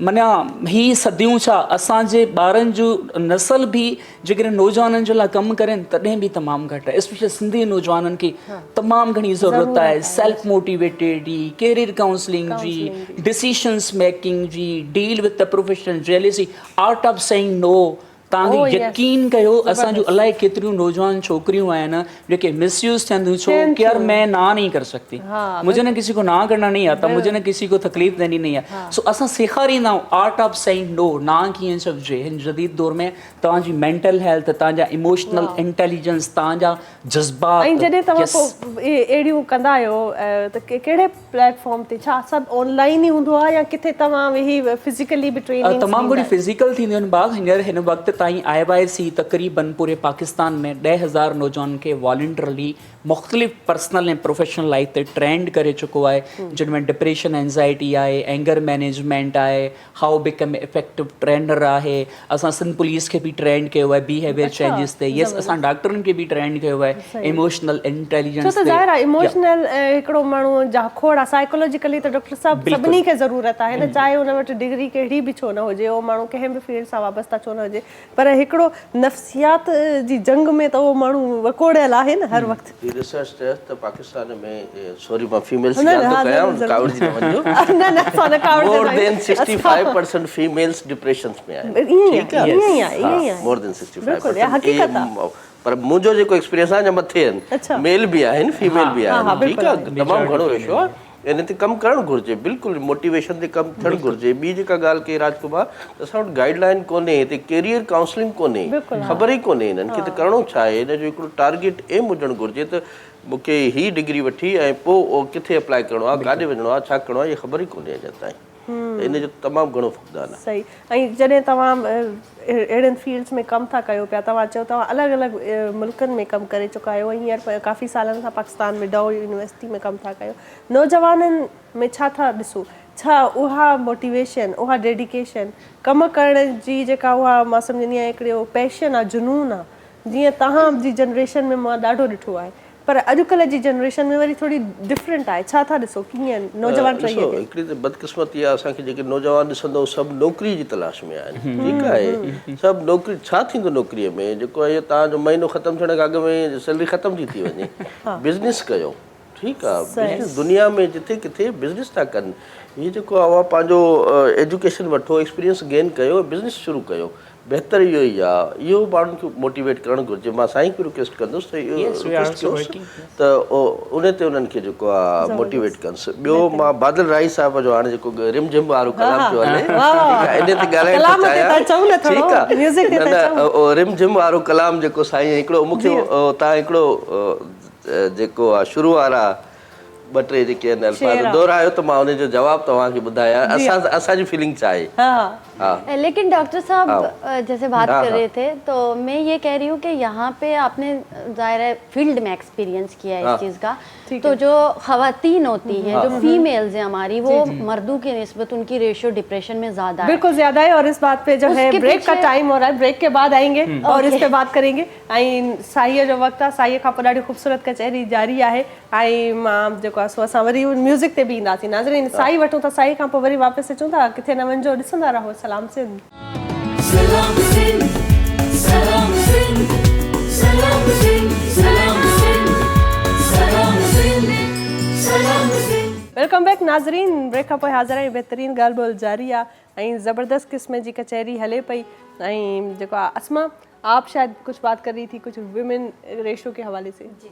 मना ही सदियूं छा असांजे ॿारनि जो नस्ल बि जेकॾहिं नौजवाननि जे लाइ कमु कनि तॾहिं बि तमामु घटि आहे स्पेशली सिंधी नौजवाननि खे तमामु घणी ज़रूरत आहे सेल्फ मोटिवेटेड जी कैरियर काउंसलिंग जी डिसीशंस मेकिंग जी deal with the professional jealousy art of saying no तव्हांखे यकीन कयो असांजूं अलाए केतिरियूं नौजवान छोकिरियूं आहिनि जेके मिसयूज़ थियनि छो कि यार मैं ना नहीं कर सकती मुझे ना किसी को ना करना नहीं आता मुझे ना किसी को तकलीफ़ देनी नहीं है सो असां सेखारींदा आहियूं आर्ट ऑफ सेइंग नो ना कीअं चइजे हिन जदीद दौर में तव्हांजी मेंटल हेल्थ तव्हांजा इमोशनल इंटेलिजेंस तव्हांजा जज़्बात ऐं जॾहिं तव्हां पोइ अहिड़ियूं कंदा आहियो त कहिड़े प्लेटफॉर्म ते छा सभु ऑनलाइन ई हूंदो आहे या किथे तव्हां वेही फिज़िकली बि ट्रेनिंग तमामु घणी फिज़िकल थींदियूं आहिनि बाग हींअर हिन वक़्तु ताईं IYC तक़रीबन पूरे पाकिस्तान में 10,000 नौजवान खे वॉलंटरली मुख़्तलिफ़ पर्सनल ऐं प्रोफेशनल लाइफ ते ट्रेंड करे चुको आहे जिनमें डिप्रेशन एंज़ाइटी आहे एंगर मैनेजमेंट आहे हाउ बिकम इफेक्टिव ट्रेनर आहे असां सिंध पुलिस खे बि ट्रेंड कयो आहे बिहेवियर चेंजिस ते यस असां डॉक्टरनि खे बि ट्रेंड कयो आहे इमोशनल इंटेलिजेंस छो त ज़ाहिर आहे इमोशनल हिकिड़ो माण्हू जाखोड़ आहे साइकोलॉजिकली त डॉक्टर साहब सभिनी खे ज़रूरत आहे न चाहे हुन वटि डिग्री कहिड़ी बि छो न हुजे उहो माण्हू कंहिं बि फील्ड सां वाबस्ता छो न हुजे पर हिकिड़ो नफ़्सियात जी जंग में त उहो माण्हू वकोड़ियल आहे न हर वक़्तु रिसर्च त पाकिस्तान में सॉरी मां फीमेल्स जी ॻाल्हि थो कयां कावड़ जी न वञो मोर देन 65% फीमेल्स डिप्रेशंस में आहिनि ईअं आहे मोर देन 65% पर मुंहिंजो जेको एक्सपीरियंस आहे मथे आहिनि मेल बि आहिनि फीमेल बि आहिनि ठीकु आहे तमामु घणो रेशो आहे इन ते कमु करणु घुरिजे बिल्कुलु मोटिवेशन ते कमु थियणु घुरिजे ॿी जेका ॻाल्हि कई राजकुमार त असां वटि गाइडलाइन कोन्हे हिते कैरियर काउंसलिंग कोन्हे ख़बर ई कोन्हे हिननि खे त करिणो छा आहे हिन जो हिकिड़ो टारगेट एम हुजणु घुरिजे त मूंखे ही डिग्री वठी ऐं पोइ किथे अप्लाई करिणो आहे काॾे वञिणो आहे छा करिणो आहे इहा ख़बर ई कोन्हे अञा ताईं इन जो तमामु घणो फुक़दान आहे सही ऐं जॾहिं तव्हां अहिड़नि फील्ड्स में कमु था कयो पिया तव्हां चयो तव्हां अलॻि अलॻि मुल्कनि में कमु करे चुका आहियो हींअर काफ़ी सालनि खां पाकिस्तान में डॉ यूनिवर्सिटी में कमु था कयो नौजवाननि में छा था ॾिसो छा उहा मोटिवेशन, उहा डेडिकेशन, कमु करण जी जेका उहा मां सम्झंदी आहियां हिकिड़ो पैशन आहे, जुनून आहे, जीअं तव्हां जी जनरेशन में मां ॾाढो ॾिठो आहे, पर अॼुकल्ह जी जनरेशन में वरी थोड़ी डिफरेंट आहे। छा था ॾिसो कीअं नौजवान रही ॾिसो हिकिड़ी त बदकिस्मती आहे असांखे जेके नौजवान ॾिसंदो सभु नौकिरी जी तलाश में आहिनि, ठीकु आहे, सभु नौकिरी छा थींदो नौकिरीअ में, जेको आहे तव्हांजो महीनो ख़तमु थियण खां अॻु में सैलरी ख़तम थी वञे, बिज़नेस कयो, ठीकु आहे, बिज़नेस दुनिया में जिथे किथे बिज़नेस था कनि, हीअ जेको आहे पंहिंजो एजुकेशन वठो, एक्सपीरियंस गेन कयो, बिज़नेस शुरू कयो, बहितर इहो ई आहे, इहो माण्हुनि खे मोटिवेट करणु घुरिजे। मां साईं खे रिक्वेस्ट कंदुसि त इहो रिक्वेस्ट कयोसि त उन ते उन्हनि खे जेको आहे मोटिवेट कनिसि। ॿियो मां बादल राई साहिब जो हाणे जेको रिम झिम वारो कलाम पियो हले, ठीकु आहे, इन ते ॻाल्हाइण थो चाहियां, ठीकु आहे, न रिम झिम वारो कलाम जेको साईं हिकिड़ो मूंखे तव्हां हिकिड़ो जेको आहे शुरू वारा ॿ टे जेके आहिनि अल्फाज़ दोहरायो त मां उनजो जवाबु तव्हांखे ॿुधायां असांजी फीलिंग छा आहे। हाँ। लेकिन डॉक्टर साहब जैसे बात कर रहे थे तो मैं ये कह रही हूँ कि यहाँ पे आपने ज़ाहिर है फील्ड में एक्सपीरियंस किया है इस चीज़ का, तो जो ख़वातीन होती हैं, जो फीमेल्स हैं हमारी, वो मर्दों की निस्बत उनकी रेशियो डिप्रेशन में ज़्यादा है, बिल्कुल ज़्यादा है। और इस बात पे जो है ब्रेक का टाइम हो रहा है, ब्रेक के बाद आएंगे और इस पे बात करेंगे। ऐं साईअ जो वक़्तु आहे, साईअ खां पोइ ॾाढी ख़ूबसूरत कचहरी जारी आहे, ऐं मां जेको आहे सो असां वरी म्यूज़िक ते बि ईंदासीं। नाज़रीन साई वठूं था, साई खां पोइ वरी वापसि अचूं था, किथे न वञिजो, ॾिसंदा रहो सलाम सिंध। सलाम सिंध, सलाम सिंध, सलाम सिंध, सलाम सिंध, सलाम सिंध, सलाम सिंध। वेलकम बैक नाज़रीन, ब्रेक खां पोइ हाज़िर आहियूं, बहितरीन ॻाल्हि ॿोल जारी आहे ऐं ज़बरदस्त क़िस्म जी कचहरी हले पई। ऐं जेको आहे अस्मा, आप शायद कुछ बात कर रही थी कुछ विमेन रेशो के हवाले से। जी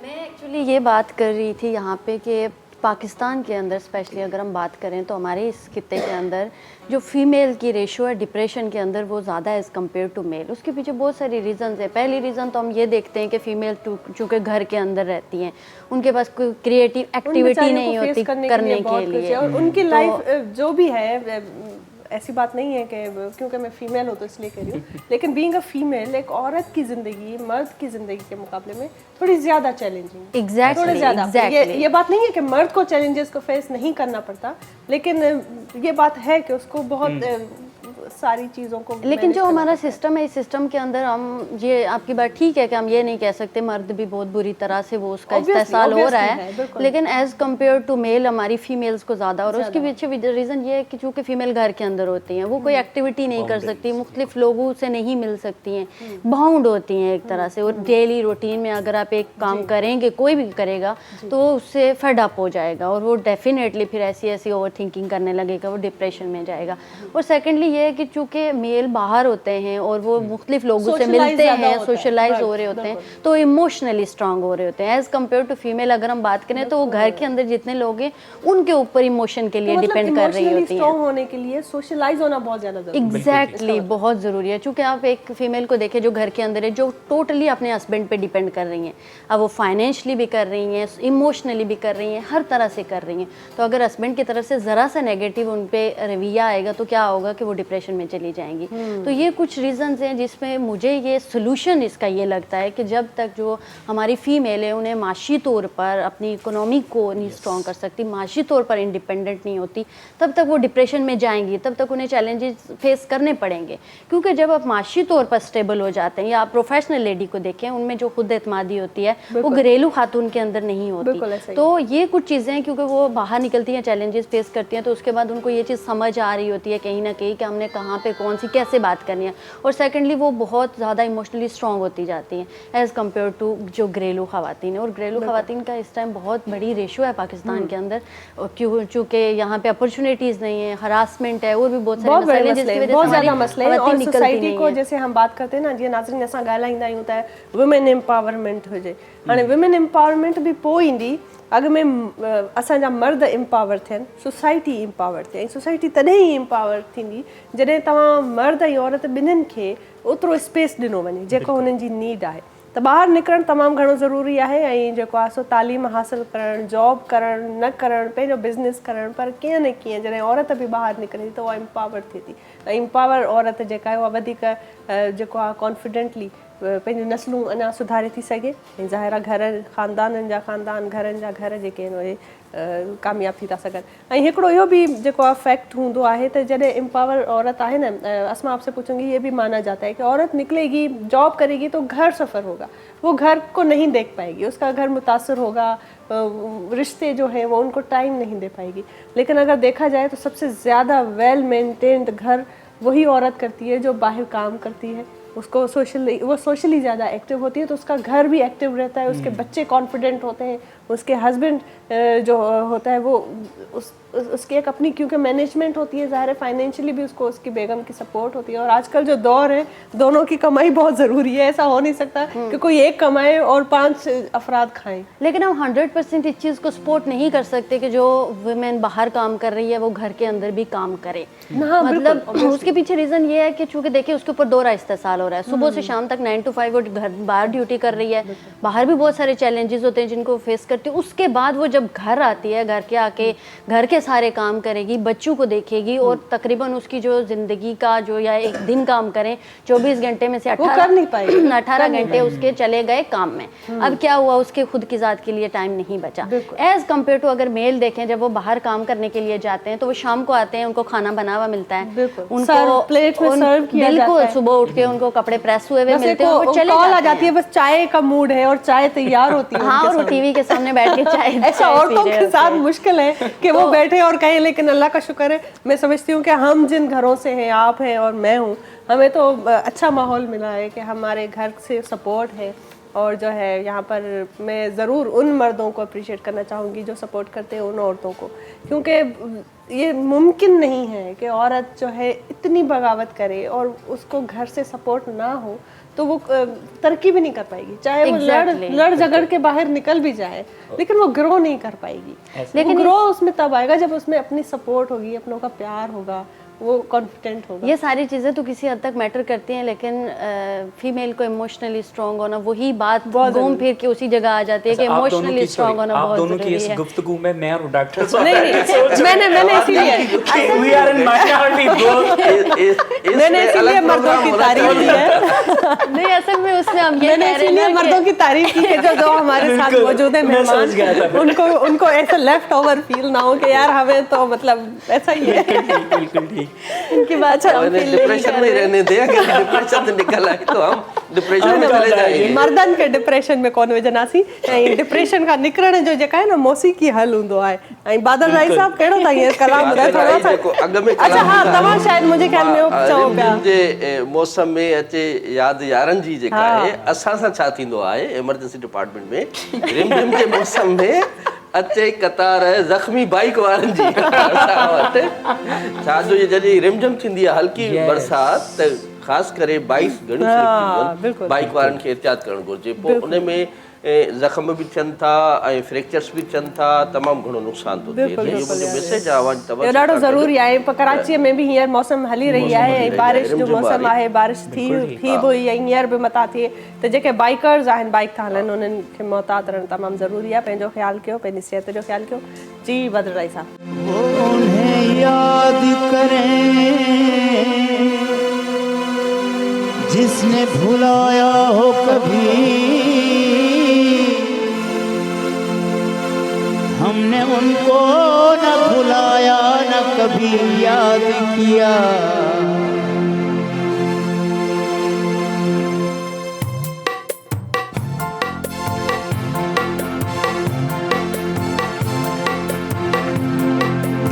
मैं एक्चुअली ये बात कर रही थी यहाँ पे कि पाकिस्तान के अंदर स्पेशली अगर हम बात करें तो हमारे इस खित्ते के अंदर जो फीमेल की रेशो है डिप्रेशन के अंदर वो ज़्यादा एज़ कम्पेयर टू मेल। उसके पीछे बहुत सारी रीज़न्स है। पहली रीज़न तो हम ये देखते हैं कि फ़ीमेल चूँकि घर के अंदर रहती हैं, उनके पास कोई क्रिएटिव एक्टिविटी नहीं होती करने के लिए, और उनकी लाइफ जो भी है, ऐसी बात नहीं है कि क्योंकि मैं फीमेल हूँ तो इसलिए कह रही हूँ, लेकिन बीइंग अ फीमेल एक औरत की ज़िंदगी मर्द की ज़िंदगी के मुकाबले में थोड़ी ज़्यादा चैलेंजिंग, एग्जैक्टली ज़्यादा। ये बात नहीं है कि मर्द को चैलेंजेस को फेस नहीं करना पड़ता, लेकिन ये बात है कि उसको बहुत सारी चीज़ों को, लेकिन जो हमारा सिस्टम है, इस सिस्टम के अंदर हम, ये आपकी बात ठीक है कि हम ये नहीं कह सकते मर्द भी बहुत बुरी तरह से वो उसका इस्तेसाल हो रहा है, लेकिन एज़ कम्पेयर टू मेल हमारी फीमेल्स को ज़्यादा। और उसके पीछे रीज़न ये है कि चूँकि फीमेल घर के अंदर होती हैं, वो कोई एक्टिविटी नहीं कर सकती, मुख्तलिफ लोगों से नहीं मिल सकती हैं, बाउंड होती हैं एक तरह से। और डेली रूटीन में अगर आप एक काम करेंगे, कोई भी करेगा तो उससे फेड अप हो जाएगा और वो डेफिनेटली फिर ऐसी ओवर थिंकिंग करने लगेगा, वो डिप्रेशन में जाएगा। और सेकेंडली ये है कि चूँकि मेल बाहर होते हैं और वो मुख्तलिफ लोगों से मिलते हैं, सोशलाइज हो रहे होते हैं, तो इमोशनली स्ट्रांग हो रहे होते हैं एज़ कम्पेयर टू फीमेल। अगर हम बात करें तो वो घर के अंदर जितने लोग हैं उनके ऊपर इमोशन के लिए डिपेंड कर रही होती हैं। होने के लिए सोशलाइज होना बहुत ज़्यादा ज़रूरी है। एग्जैक्टली बहुत ज़रूरी है। चूँकि आप एक फीमेल को देखें जो घर के अंदर है, जो टोटली अपने हस्बैंड पे डिपेंड कर रही हैं, अब वो फाइनेंशियली भी कर रही हैं, इमोशनली भी कर रही हैं, हर तरह से कर रही हैं। तो अगर हस्बैंड की तरफ से ज़रा सा नेगेटिव उन पर रवैया आएगा तो क्या होगा कि वो डिप्रेशन में चली जाएंगी। तो ये कुछ रीज़न्स हैं जिसमें मुझे ये सोल्यूशन इसका ये लगता है कि जब तक जो हमारी फ़ीमेल है उन्हें माशी तौर पर अपनी इकोनॉमी को नहीं स्ट्रॉन्ग कर सकती, माशी तौर पर इंडिपेंडेंट नहीं होती, तब तक वो डिप्रेशन में जाएंगी, तब तक उन्हें चैलेंजेस फेस करने पड़ेंगे। क्योंकि जब आप माशी तौर पर स्टेबल हो जाते हैं, या आप प्रोफेशनल लेडी को देखें, उनमें जो खुद एतमादी होती है वो घरेलू खातून के अंदर नहीं होती। तो ये कुछ चीज़ें हैं, क्योंकि वो बाहर निकलती हैं, चैलेंजेस फेस करती हैं, तो उसके बाद उनको ये चीज़ समझ आ रही होती है कहीं ना कहीं कि हमने कहाँ पे कौन सी कैसे बात करनी है। और सेकेंडली वो बहुत ज़्यादा इमोशनली स्ट्रॉन्ग होती जाती हैं एज़ कम्पेयर टू जो घरेलू ख़वातीन है। और घरेलू ख़वातीन का इस टाइम बहुत बड़ी रेशो है पाकिस्तान के अंदर, चूँकि यहाँ पे अपॉर्चुनिटीज़ नहीं है, हरासमेंट है और भी बहुत सारे मसले, जिसकी वजह से हमारी ख़वातीन निकलती नहीं है। जैसे हम बात करते हैं ना, जीअं नाज़रीन असां ॻाल्हाईंदा आहियूं त वुमेन एम्पावरमेंट हुजे, हाणे वुमेन एम्पावरमेंट बि पोइ ईंदी अॻु में असांजा मर्द एम्पावर थियनि, सोसाइटी एम्पावर थिए। ऐं सोसाइटी तॾहिं ई एम्पावर थींदी जॾहिं तव्हां मर्द ऐं औरत ॿिन्हिनि खे ओतिरो स्पेस ॾिनो वञे जेको हुननि जी नीड आहे। त ॿाहिरि निकिरणु तमामु घणो ज़रूरी आहे, ऐं जेको आहे सो तालीम हासिलु करणु, जॉब करणु, न करणु, पंहिंजो बिज़नेस करणु, पर कीअं न कीअं जॾहिं औरत बि ॿाहिरि निकिरे त उहा एम्पावर थिए थी। ऐं एम्पावर औरत जेका आहे उहा वधीक जेको आहे कॉन्फिडेंटली पंहिंजूं नस्लूं अञा सुधारे थी सघे ऐं ज़ाहिर आहे घर ख़ानदाननि जा ख़ानदान घरनि जा घर जेके आहिनि उहे कामयाबु थी था सघनि। ऐं हिकिड़ो इहो बि जेको आहे फैक्ट हूंदो आहे त जॾहिं एम्पावर औरत आहे न, असमा आपसे पूछूंगी, ये भी माना जाता है कि औरत निकलेगी जॉब करेगी तो घर सफ़र होगा, वो घर को नहीं देख पाएगी, उसका घर मुतासर होगा, रिश्ते जो हैं वो उनको टाइम नहीं दे पाएगी। लेकिन अगर देखा जाए तो सबसे ज़्यादा वेल मेंटेन्ड घर वही औरत करती है जो बाहर काम करती है, उसको सोशली ज़्यादा एक्टिव होती है, तो उसका घर भी एक्टिव रहता है, उसके बच्चे कॉन्फिडेंट होते हैं, उसके हस्बैंड जो होता है वो उसकी एक अपनी, क्योंकि मैनेजमेंट होती है, ज़ाहिर है फाइनेंशियली भी उसको उसकी बेगम की सपोर्ट होती है। और आजकल जो दौर है दोनों की कमाई बहुत ज़रूरी है, ऐसा हो नहीं सकता कि कोई एक कमाए और 5 अफराद खाएं। लेकिन हम 100% इस चीज़ को सपोर्ट नहीं कर सकते कि जो वुमेन बाहर काम कर रही है वो घर के अंदर भी काम करे। मतलब उसके पीछे रीज़न ये है कि चूँकि देखिए उसके ऊपर 2 इस्तेसाल हो रहा है, सुबह से शाम तक 9 to 5 वो घर बाहर ड्यूटी कर रही है, बाहर भी बहुत सारे चैलेंजेस होते हैं जिनको फेस करती है। उसके बाद वो जब घर आती है, घर के आके घर के सारे काम करेगी, बच्चों को देखेगी और तकरीबन उसकी जो ज़िंदगी का जो या एक दिन काम करें 24 घंटे में से 18 घंटे उसके चले गए काम में। अब क्या हुआ, उसके खुद की ज़ात के लिए टाइम नहीं बचा। एज़ कम्पेयर टू अगर मेल देखें, जब वो बाहर काम करने के लिए जाते हैं तो वो शाम को आते हैं, उनको खाना बना हुआ मिलता है, उनको प्लेट में सर्व किया जाता बिल्कुल है, सुबह उठ के उनको कपड़े प्रेस हुए हुए मिलते हैं, वो चले कॉल आ जाती है, बस चाय का मूड है और चाय तैयार होती है। हाँ, और वो टीवी के सामने बैठ के चाय ऐसा औरतों के साथ मुश्किल है कि वो बैठे और कहें, लेकिन अल्लाह का शुक्र है, मैं समझती हूँ कि हम जिन घरों से हैं, आप हैं और मैं हूँ, हमें तो अच्छा माहौल मिला है कि हमारे घर से सपोर्ट है। और जो है यहाँ पर मैं ज़रूर उन मर्दों को अप्रिशिएट करना चाहूँगी जो सपोर्ट करते हैं उन औरतों को, क्योंकि ये मुमकिन नहीं है कि औरत जो है इतनी बगावत करे और उसको घर से सपोर्ट ना हो तो वो तरक्की भी नहीं कर पाएगी, चाहे वो लड़ झगड़ के बाहर निकल भी जाए, लेकिन वो ग्रो नहीं कर पाएगी। लेकिन ग्रो उसमें तब आएगा जब उसमें अपनी सपोर्ट होगी, अपनों का प्यार होगा, वो कॉन्फिडेंट होगा। ये सारी चीज़ें तो किसी हद तक मैटर करती हैं, लेकिन फीमेल को इमोशनली स्ट्रांग होना, वही बात घूम फिर के उसी जगह आ जाती है कि इमोशनली स्ट्रांग होना बहुत ज़रूरी है। आप दोनों की इस गुफ्तगू में मैं और डॉक्टर मैंने इसीलिए मर्दों की तारीफ की है। नहीं, असल में उसमें हम ये मैंने इसीलिए मर्दों की तारीफ की है जो हमारे साथ मौजूद है मेहमान, उनको ऐसा लेफ्ट ओवर फील ना हो कि यार हमें तो मतलब ऐसा ही है। बिल्कुल ठीक। इनकी बात डिप्रेशन में रहने दे, अगर डिप्रेशन से निकल आए तो हम डिप्रेशन में चले जाएंगे। मर्दन के डिप्रेशन में कोन विझंदासीं, ऐं डिप्रेशन खां निकिरण जो जेका आहे न मौसीक़ी हल हूंदो आहे। ऐं बादल राय साहब कहिड़ो था हींअर कलाम ॿुधायो थोरा सा? अच्छा हाँ, तव्हां शायद मुंहिंजे ख्याल में चओ पिया जे मौसम में अचे यादि यारनि जी जेका आहे, असां सां छा थींदो आहे इमरजेंसी डिपार्टमेंट में, रिमझिम जे मौसम में अचे कतार ज़ख़्मी बाइक वारनि जी छा जो जॾहिं रिमझिम थींदी आहे हल्की बरसात त ख़ासि करे बाइक घणी बाइक वारनि खे एहतियात करणु घुरिजे। पोइ उन में ज़ख़्म बि थियनि था ऐं फ्रैक्चर्स बि थियनि था, तमामु घणो नुक़सानु थो थिए। मैसेज आहे ॾाढो ज़रूरी आहे। कराचीअ में बि हींअर मौसम हली रही आहे ऐं बारिश जो मौसम आहे, बारिश थी बि हुई ऐं हींअर बि मथां थिए, त जेके बाइकर्स आहिनि, बाइक था हलनि, उन्हनि खे मोहतात रहणु तमामु ज़रूरी आहे। पंहिंजो ख़्यालु कयो, पंहिंजी सिहत जो ख़्यालु कयो। जी बदर राय साहब, उन्हें याद करें जिसने भुलाया हो कभी, हमने उनको न भुलाया न कभी याद किया।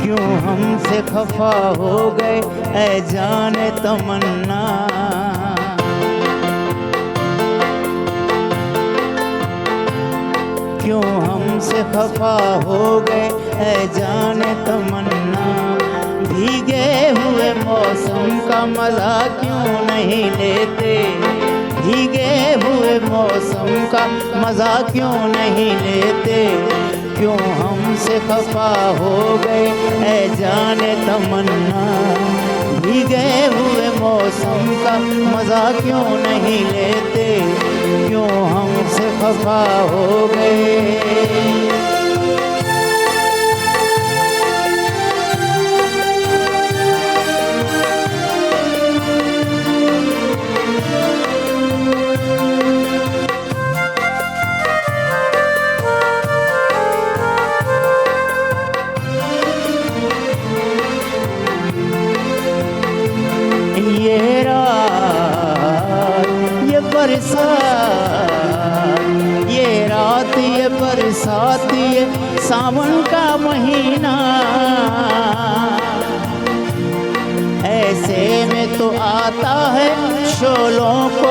क्यों हमसे खफा हो गए ऐ जाने तमन्ना, क्यों हमसे खफा हो गए ऐ जाने तमन्ना। भीगे हुए मौसम का मज़ा क्यों नहीं लेते, भीगे हुए मौसम का मज़ा क्यों नहीं लेते। क्यों हमसे खफा हो गए ऐ जाने तमन्ना, भीगे हुए मौसम का मज़ा क्यों नहीं लेते। क्यों हमसे खफा हो गए।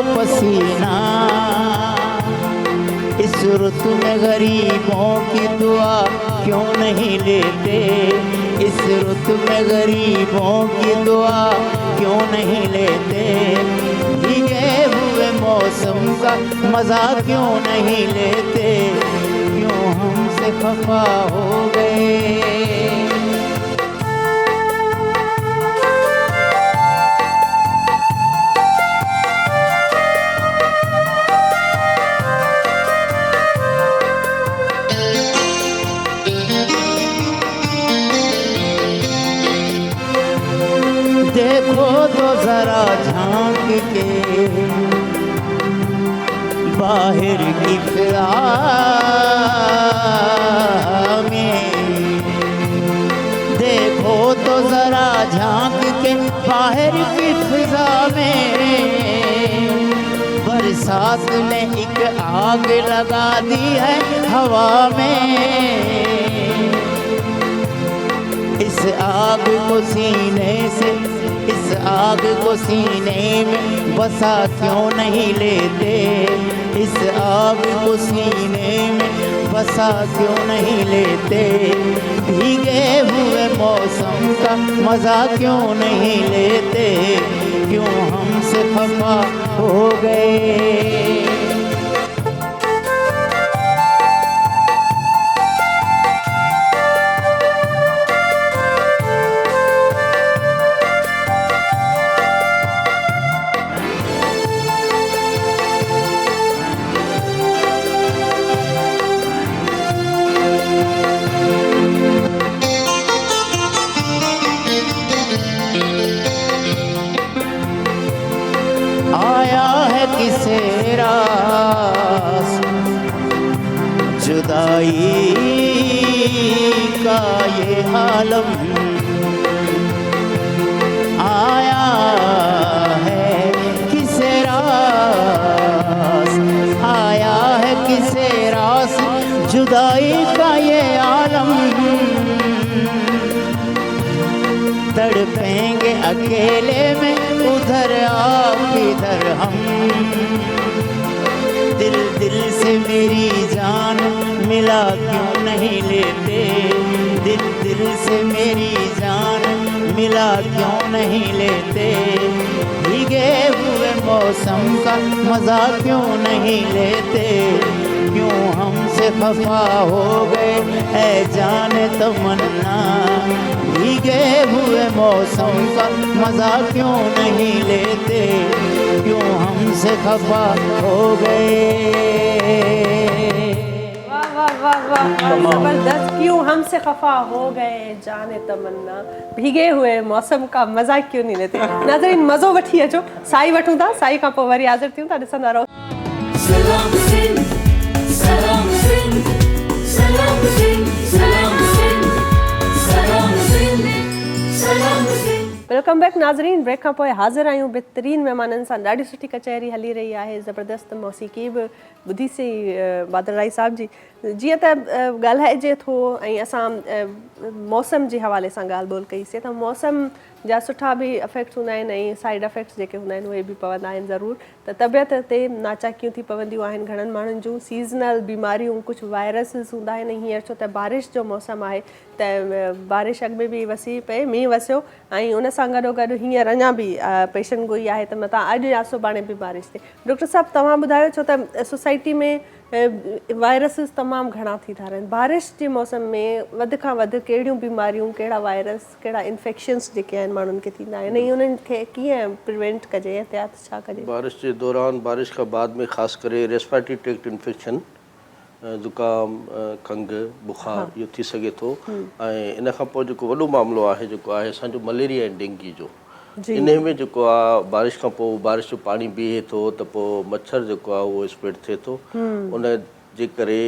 पसीना। इस रुत में गरीबों की दुआ क्यों नहीं लेते, इस रुत में गरीबों की दुआ क्यों नहीं लेते, भीगे हुए मौसम का मज़ा क्यों नहीं लेते, क्यों हमसे खफा हो गए। देखो तो जरा झांक के बाहर की फिजा में, देखो तो जरा झांक के बाहर की फिजा में, बरसात ने एक आग लगा दी है हवा में। इस आग को सीने से, इस आग को सीने में बसा क्यों नहीं लेते, इस आग को सीने में बसा क्यों नहीं लेते, भीगे हुए मौसम का मज़ा क्यों नहीं लेते, क्यों हमसे खफा हो गए। आया है किसे रास जुदाई का ये आलम, आया है किसे रास, आया है किसे रास जुदाई का ये आलम, तड़पेंगे अकेले में उधर आप इधर हम, दिल दिल से मेरी जान मिला क्यों नहीं लेते, दिल दिल से मेरी जान मिला क्यों नहीं लेते, भीगे हुए मौसम का मज़ा क्यों नहीं लेते, क्यों हमसे खफा हो गए ऐ जाने तमन्ना, भीगे हुए मौसम का मज़ा क्यों नहीं लेते, क्यों हमसे खफा हो गए। वाह वाह वाह वाह, जबरदस्त। क्यों हमसे खफा हो गए जाने तमन्ना, भीगे हुए मौसम का मज़ा क्यों नहीं लेते। नाज़रीन मज़ो वठी अचो, साई वठूं था, साई खां पोइ वरी हाज़िर थियूं था, ॾिसंदा रहो। सलाम सिंध सलाम सिंध सलाम सिंध सलाम सिंध सलाम सिंध सलाम सिंध। वेलकम बैक नाज़रीन, ब्रेक खां पोइ हाज़िर आहियूं बेहतरीन महिमाननि सां। ॾाढी सुठी कचहरी हली रही आहे, ज़बरदस्त मौसीक़ी बि ॿुधीसीं बादल राय साहिब जी। जीअं त ॻाल्हाइजे थो ऐं असां मौसम जे हवाले सां ॻाल्हि ॿोल कईसीं, त मौसम जा सुठा बि इफेक्ट्स हूंदा आहिनि ऐं साइड इफेक्ट्स जेके हूंदा आहिनि उहे बि पवंदा आहिनि ज़रूरु। त तबियत ते नाचाकियूं थी पवंदियूं आहिनि घणनि माण्हुनि जूं, सीज़नल बीमारियूं, कुझु वायरसिस हूंदा आहिनि। हींअर छो त बारिश जो मौसमु आहे, त बारिश अॻु में बि वसी पए, मींहुं वसियो ऐं उन सां गॾोगॾु हींअर अञा बि पेशन गोई आहे, त मतां अॼु या सुभाणे बि बारिश थिए। डॉक्टर साहिबु तव्हां ॿुधायो, छो त सोसाइटी में वायरसिस तमामु घणा थी था रहनि, बारिश जे मौसम में वधि खां वधि कहिड़ियूं बीमारियूं, कहिड़ा वायरस, कहिड़ा इन्फेक्शन्स जेके आहिनि माण्हुनि खे थींदा आहिनि, ऐं उन्हनि खे कीअं प्रिवेंट कजे, एहतियात छा कजे। बारिश के दौरान, बारिश का बाद में ख़ासि करे रेस्पिरेटरी ट्रैक्ट इन्फेक्शन, ज़ुकाम, खंघि, बुखार इहो थी सघे थो। ऐं इन खां पोइ जेको वॾो मामिलो आहे जेको आहे असांजो मलेरिया ऐं डेंगी जो, इन में जेको आहे बारिश खां पोइ बारिश जो पाणी बीहे थो त पोइ मच्छर जेको आहे उहो स्प्रेड थिए थो। उन जे करे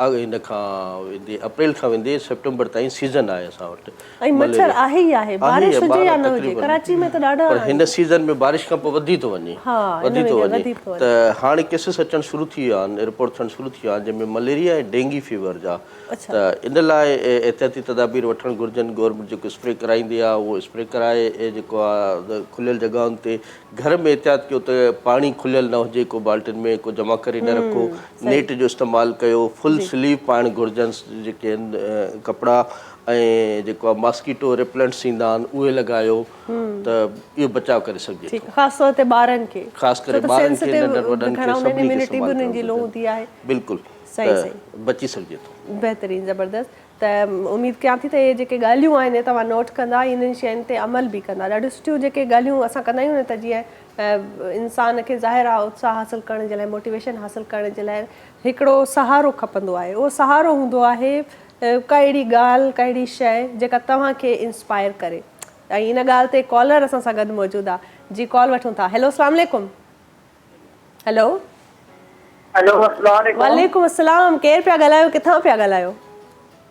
हिन खां वेंदे अप्रैल खां वेंदे सेप्टेम्बर ताईं सीज़न आहे असां वटि ऐं मच्छर आहे ई आहे, बारिश हुजे या न हुजे, तकरीबन। कराची में त ॾाढा पर हिन सीज़न में बारिश खां पोइ वधी थो वञे, हा, वधी इन थो में वञे वधी थो वञे। त हाणे केसिस अचणु शुरू थी विया आहिनि, रिपोर्ट थियणु शुरू थी विया आहिनि जंहिंमें मलेरिया ऐं डेंगी फीवर जा। त इन लाइ एहतियाती तदाबीर वठणु घुरिजनि। गवर्नमेंट जेको स्प्रे कराईंदी आहे उहो स्प्रे कराए, जेको आहे खुलियल जॻहुनि ते घर में एहतियात कयो त पाणी खुलियल न हुजे, को बाल्टिन में को जमा करे न रखो, नेट जो इस्तेमालु कयो, फुल स्लीव पाइणु घुरिजनि जेके आहिनि कपिड़ा, ऐं जेको आहे मॉस्किटो रिपेलेंट्स ईंदा आहिनि उहे लॻायो, त इहो बचाव करे सघिजे ठीक है, ख़ास तौर ते ॿारनि खे, ख़ासि करे ॿारनि खे, नंढनि वॾनि खे, सभिनी खे इम्यूनिटी बि इस्तेमालु उन्हनि जी करणु लो घुरिजे। हूंदी आहे। बिल्कुलु, सही त सही, बची सघिजे थो। बहितरीनु, ज़बरदस्त। त उमेदु कयां थी त इहे जेके ॻाल्हियूं आहिनि तव्हां नोट कंदा, इन्हनि शयुनि ते अमल बि कंदा। ॾाढियूं सुठियूं जेके ॻाल्हियूं असां कंदा आहियूं न, त जीअं इंसान खे ज़ाहिर आहे उत्साह हासिलु करण जे लाइ, मोटिवेशन हासिलु करण जे लाइ हिकिड़ो सहारो खपंदो आहे। उहो सहारो हूंदो आहे का अहिड़ी ॻाल्हि, का अहिड़ी शइ जेका तव्हांखे इंस्पायर करे। ऐं इन ॻाल्हि ते कॉलर असां सां गॾु मौजूदु आहे। जी, कॉल वठूं था। हेलो, अस्सलाम वालेकुम। हेलो, हेलो, अस्सलाम वालेकुम। वालेकुम अस्सलाम। केरु पिया ॻाल्हायो, किथां पिया ॻाल्हायो?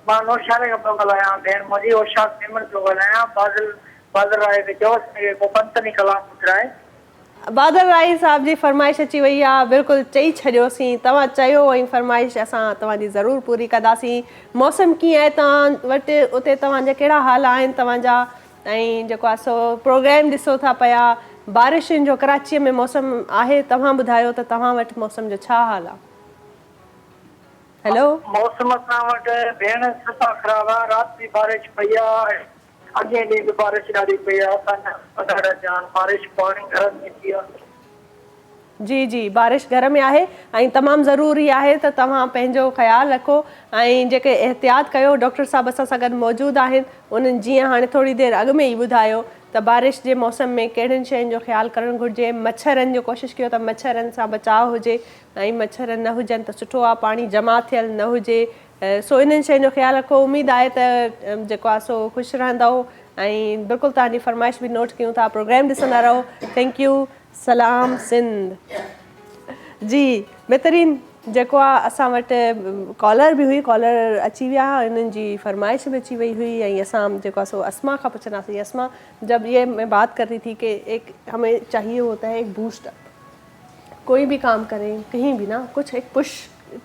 मां नौशाद खां पियो ॻाल्हायां, भेण मुंहिंजी ओशाद पेमन पियो ॻाल्हायां। बादल राय खे चयोसि को पंतनी कलाम ॿुधाए। बादल राय साहब जी फरमाइश अची वई आहे, बिल्कुलु चई छॾियोसीं। तव्हां चयो ऐं फरमाइश असां तव्हांजी ज़रूरु पूरी कंदासीं। मौसम कीअं आहे तव्हां वटि, उते तव्हांजा कहिड़ा हाल आहिनि तव्हांजा, ऐं जेको आहे सो प्रोग्राम ॾिसो था पिया, बारिशुनि जो कराचीअ में मौसम आहे, तव्हां ॿुधायो त तव्हां वटि मौसम जो छा हाल आहे? हेलो, मौसम असां वटि भेण सफ़ा ख़राब आहे। राति बि बारिश पई आहे, अॻे ॾींहुं बि बारिश ॾाढी पई आहे। असांजा ॾाढा जान बारिश पाणी घर में थी आहे। जी जी, बारिश घर में आहे ऐं तमामु ज़रूरी आहे त तव्हां पंहिंजो ख़्यालु रखो ऐं जेके एहतियात कयो। डॉक्टर साहब असां सां गॾु मौजूदु आहिनि, उन्हनि जीअं हाणे थोरी देरि अॻु में ई ॿुधायो त बारिश जे मौसम में कहिड़ियुनि शयुनि जो ख़्यालु करणु घुरिजे। मच्छरनि जो कोशिशि कयो त मच्छरनि सां बचाव हुजे, ऐं मच्छर न हुजनि त सुठो आहे, पाणी जमा थियल न हुजे। सो इन्हनि शयुनि जो ख़्यालु रखो। उमेदु आहे त जेको आहे सो ख़ुशि रहंदव, ऐं बिल्कुलु तव्हांजी फरमाइश बि नोट कयूं था। प्रोग्राम ॾिसंदा रहो। Thank U. सलाम सिंध। जी, बहितरीनु। जेको आहे असां वटि कॉलर बि हुई, कॉलर अची विया, इन्हनि जी फरमाइश बि अची वई हुई, ऐं असां जेको आहे सो अस्मा खां पुछंदासीं। अस्मा, जब ये मैं बात कर रही थी कि एक हमें चाहिए होता है एक बूस्टअप, कोई भी काम करें कहीं भी ना, कुछ एक पुश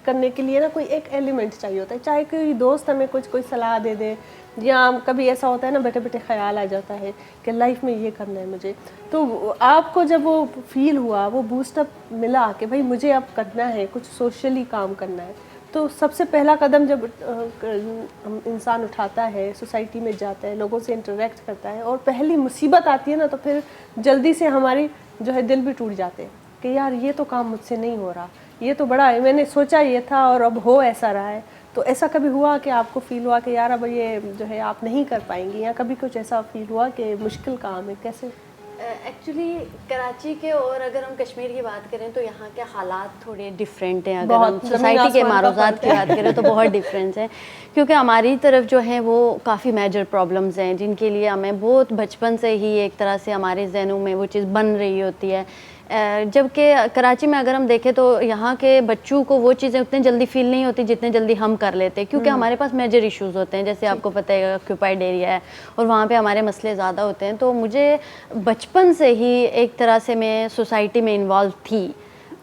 करने के लिए ना कोई एक एलिमेंट चाहिए होता है। चाहे कोई दोस्त हमें कोई सलाह दे दे, या कभी ऐसा होता है ना, बैठे बैठे ख्याल आ जाता है कि लाइफ में ये करना है मुझे, तो आपको जब वो फील हुआ, वो बूस्टअप मिला कि भाई मुझे अब करना है, कुछ सोशली काम करना है, तो सबसे पहला कदम जब इंसान उठाता है, सोसाइटी में जाता है, लोगों से इंटरेक्ट करता है, और पहली मुसीबत आती है ना, तो फिर जल्दी से हमारी जो है दिल भी टूट जाते हैं कि यार ये तो काम मुझसे नहीं हो रहा, ये तो बड़ा है, मैंने सोचा ये था और अब हो ऐसा रहा है। तो ऐसा कभी हुआ कि आपको फील हुआ कि यार अब ये जो है आप नहीं कर पाएंगी, या कभी कुछ ऐसा फील हुआ कि मुश्किल काम है? कैसे? एक्चुअली कराची के और अगर हम कश्मीर की बात करें तो यहाँ के हालात थोड़े डिफरेंट हैं। अगर हम सोसाइटी के मारूजात की बात करें तो बहुत डिफरेंस है, क्योंकि हमारी तरफ जो है वो काफ़ी मेजर प्रॉब्लम्स हैं जिनके लिए हमें बहुत बचपन से ही एक तरह से हमारे जहनों में वो चीज़ बन रही होती है। जबकि कराची में अगर हम देखें तो यहाँ के बच्चों को वो चीज़ें उतनी जल्दी फील नहीं होती जितने जल्दी हम कर लेते हैं, क्योंकि हमारे पास मेजर इश्यूज़ होते हैं, जैसे आपको पता है ऑक्यूपाइड एरिया है और वहाँ पे हमारे मसले ज़्यादा होते हैं। तो मुझे बचपन से ही एक तरह से मैं सोसाइटी में इन्वॉल्व थी,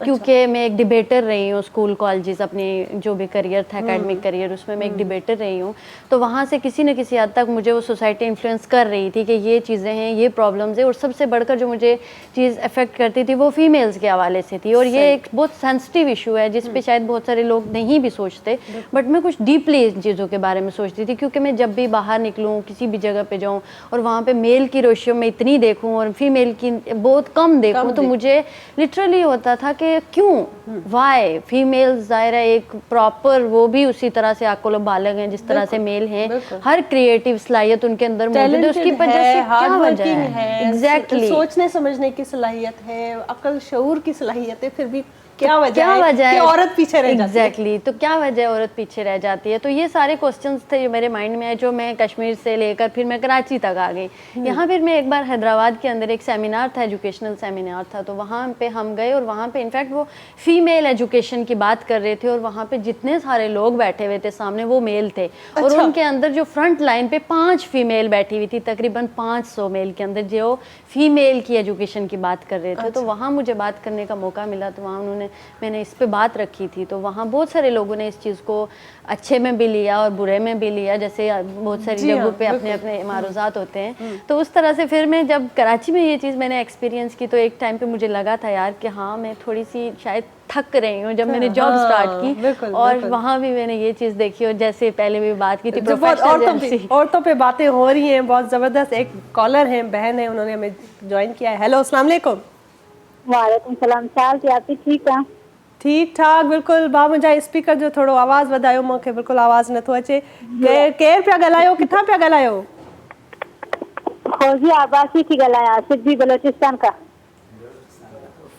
क्योंकि मैं एक डिबेटर रही हूँ स्कूल कॉलेजेस, अपनी जो भी करियर था एकेडमिक करियर, उसमें मैं एक डिबेटर रही हूँ। तो वहाँ से किसी न किसी हद तक मुझे वो सोसाइटी इन्फ्लुएंस कर रही थी कि ये चीज़ें हैं, ये प्रॉब्लम्स है, और सबसे बढ़कर जो मुझे चीज़ अफेक्ट करती थी वो फीमेल्स के हवाले से थी। और ये एक बहुत सेंसिटिव इशू है जिस पे शायद बहुत सारे लोग नहीं भी सोचते, बट मैं कुछ डीपली इन चीज़ों के बारे में सोचती थी, क्योंकि मैं जब भी बाहर निकलूँ, किसी भी जगह पर जाऊँ और वहाँ पर मेल की रेशियो में इतनी देखूँ और फीमेल की बहुत कम देखूँ, तो मुझे लिटरली होता था कि क्यों, वाई फीमेल्स ज़ाहिर है एक प्रॉपर वो भी उसी तरह से आकुल बालग हैं जिस तरह से मेल हैं, हर क्रिएटिव सलाहियत उनके अंदर मौजूद है, उसकी वजह से क्या वजह है? एग्जैक्टली, सोचने समझने की सलाहियत है, अकल शऊर की सलाहियत है, फिर भी क्या वजह है कि औरत पीछे रह जाती है? एग्जैक्टली, तो क्या वजह है औरत पीछे रह जाती है? तो ये सारे क्वेश्चंस थे जो मेरे माइंड में है, जो मैं कश्मीर से लेकर फिर मैं कराची तक आ गई। यहाँ फिर मैं एक बार हैदराबाद के अंदर एक सेमिनार था, एजुकेशनल सेमिनार था, तो वहाँ पे हम गए और वहाँ पे इनफैक्ट वो फीमेल एजुकेशन की बात कर रहे थे और वहाँ पे जितने सारे लोग बैठे हुए थे सामने वो मेल थे। और उनके अंदर जो फ्रंट लाइन पे 5 फीमेल बैठी हुई थी, तकरीबन 500 मेल के अंदर जो फीमेल की एजुकेशन की बात कर रहे थे। तो वहाँ मुझे बात करने का मौका मिला, तो वहाँ मैंने इस पे बात रखी थी, तो वहाँ बहुत सारे लोगों ने इस चीज़ को अच्छे में भी लिया और बुरे में भी लिया, जैसे बहुत सारी जगहों पे अपने अपने मारूजात होते हैं। तो उस तरह से फिर मैं जब कराची में ये चीज़ मैंने एक्सपीरियंस की, तो एक टाइम पे मुझे लगा था यार कि हाँ मैं थोड़ी सी शायद थक रही हूँ जब मैंने जॉब स्टार्ट की। और वहाँ भी मैंने ये चीज़ देखी, और जैसे पहले भी बात की थी औरतों पे बातें हो रही हैं बहुत ज़बरदस्त। एक कॉलर हैं, बहन है, उन्होंने हमें ज्वाइन किया है। हेलो, अस्सलाम वालेकुम। वालेकुम सलाम। चाल थी आपकी? ठीक है, ठीक ठाक बिल्कुल। भाउ मुंहिंजा स्पीकर जो थोरो आवाज़ वधायो, मूंखे बिल्कुल आवाज़ नथो अचे। केर पिया ॻाल्हायो, किथां पिया ॻाल्हायो? फौजिया आबासी थी ॻाल्हायां, सिद्धी बलोचिस्तान का।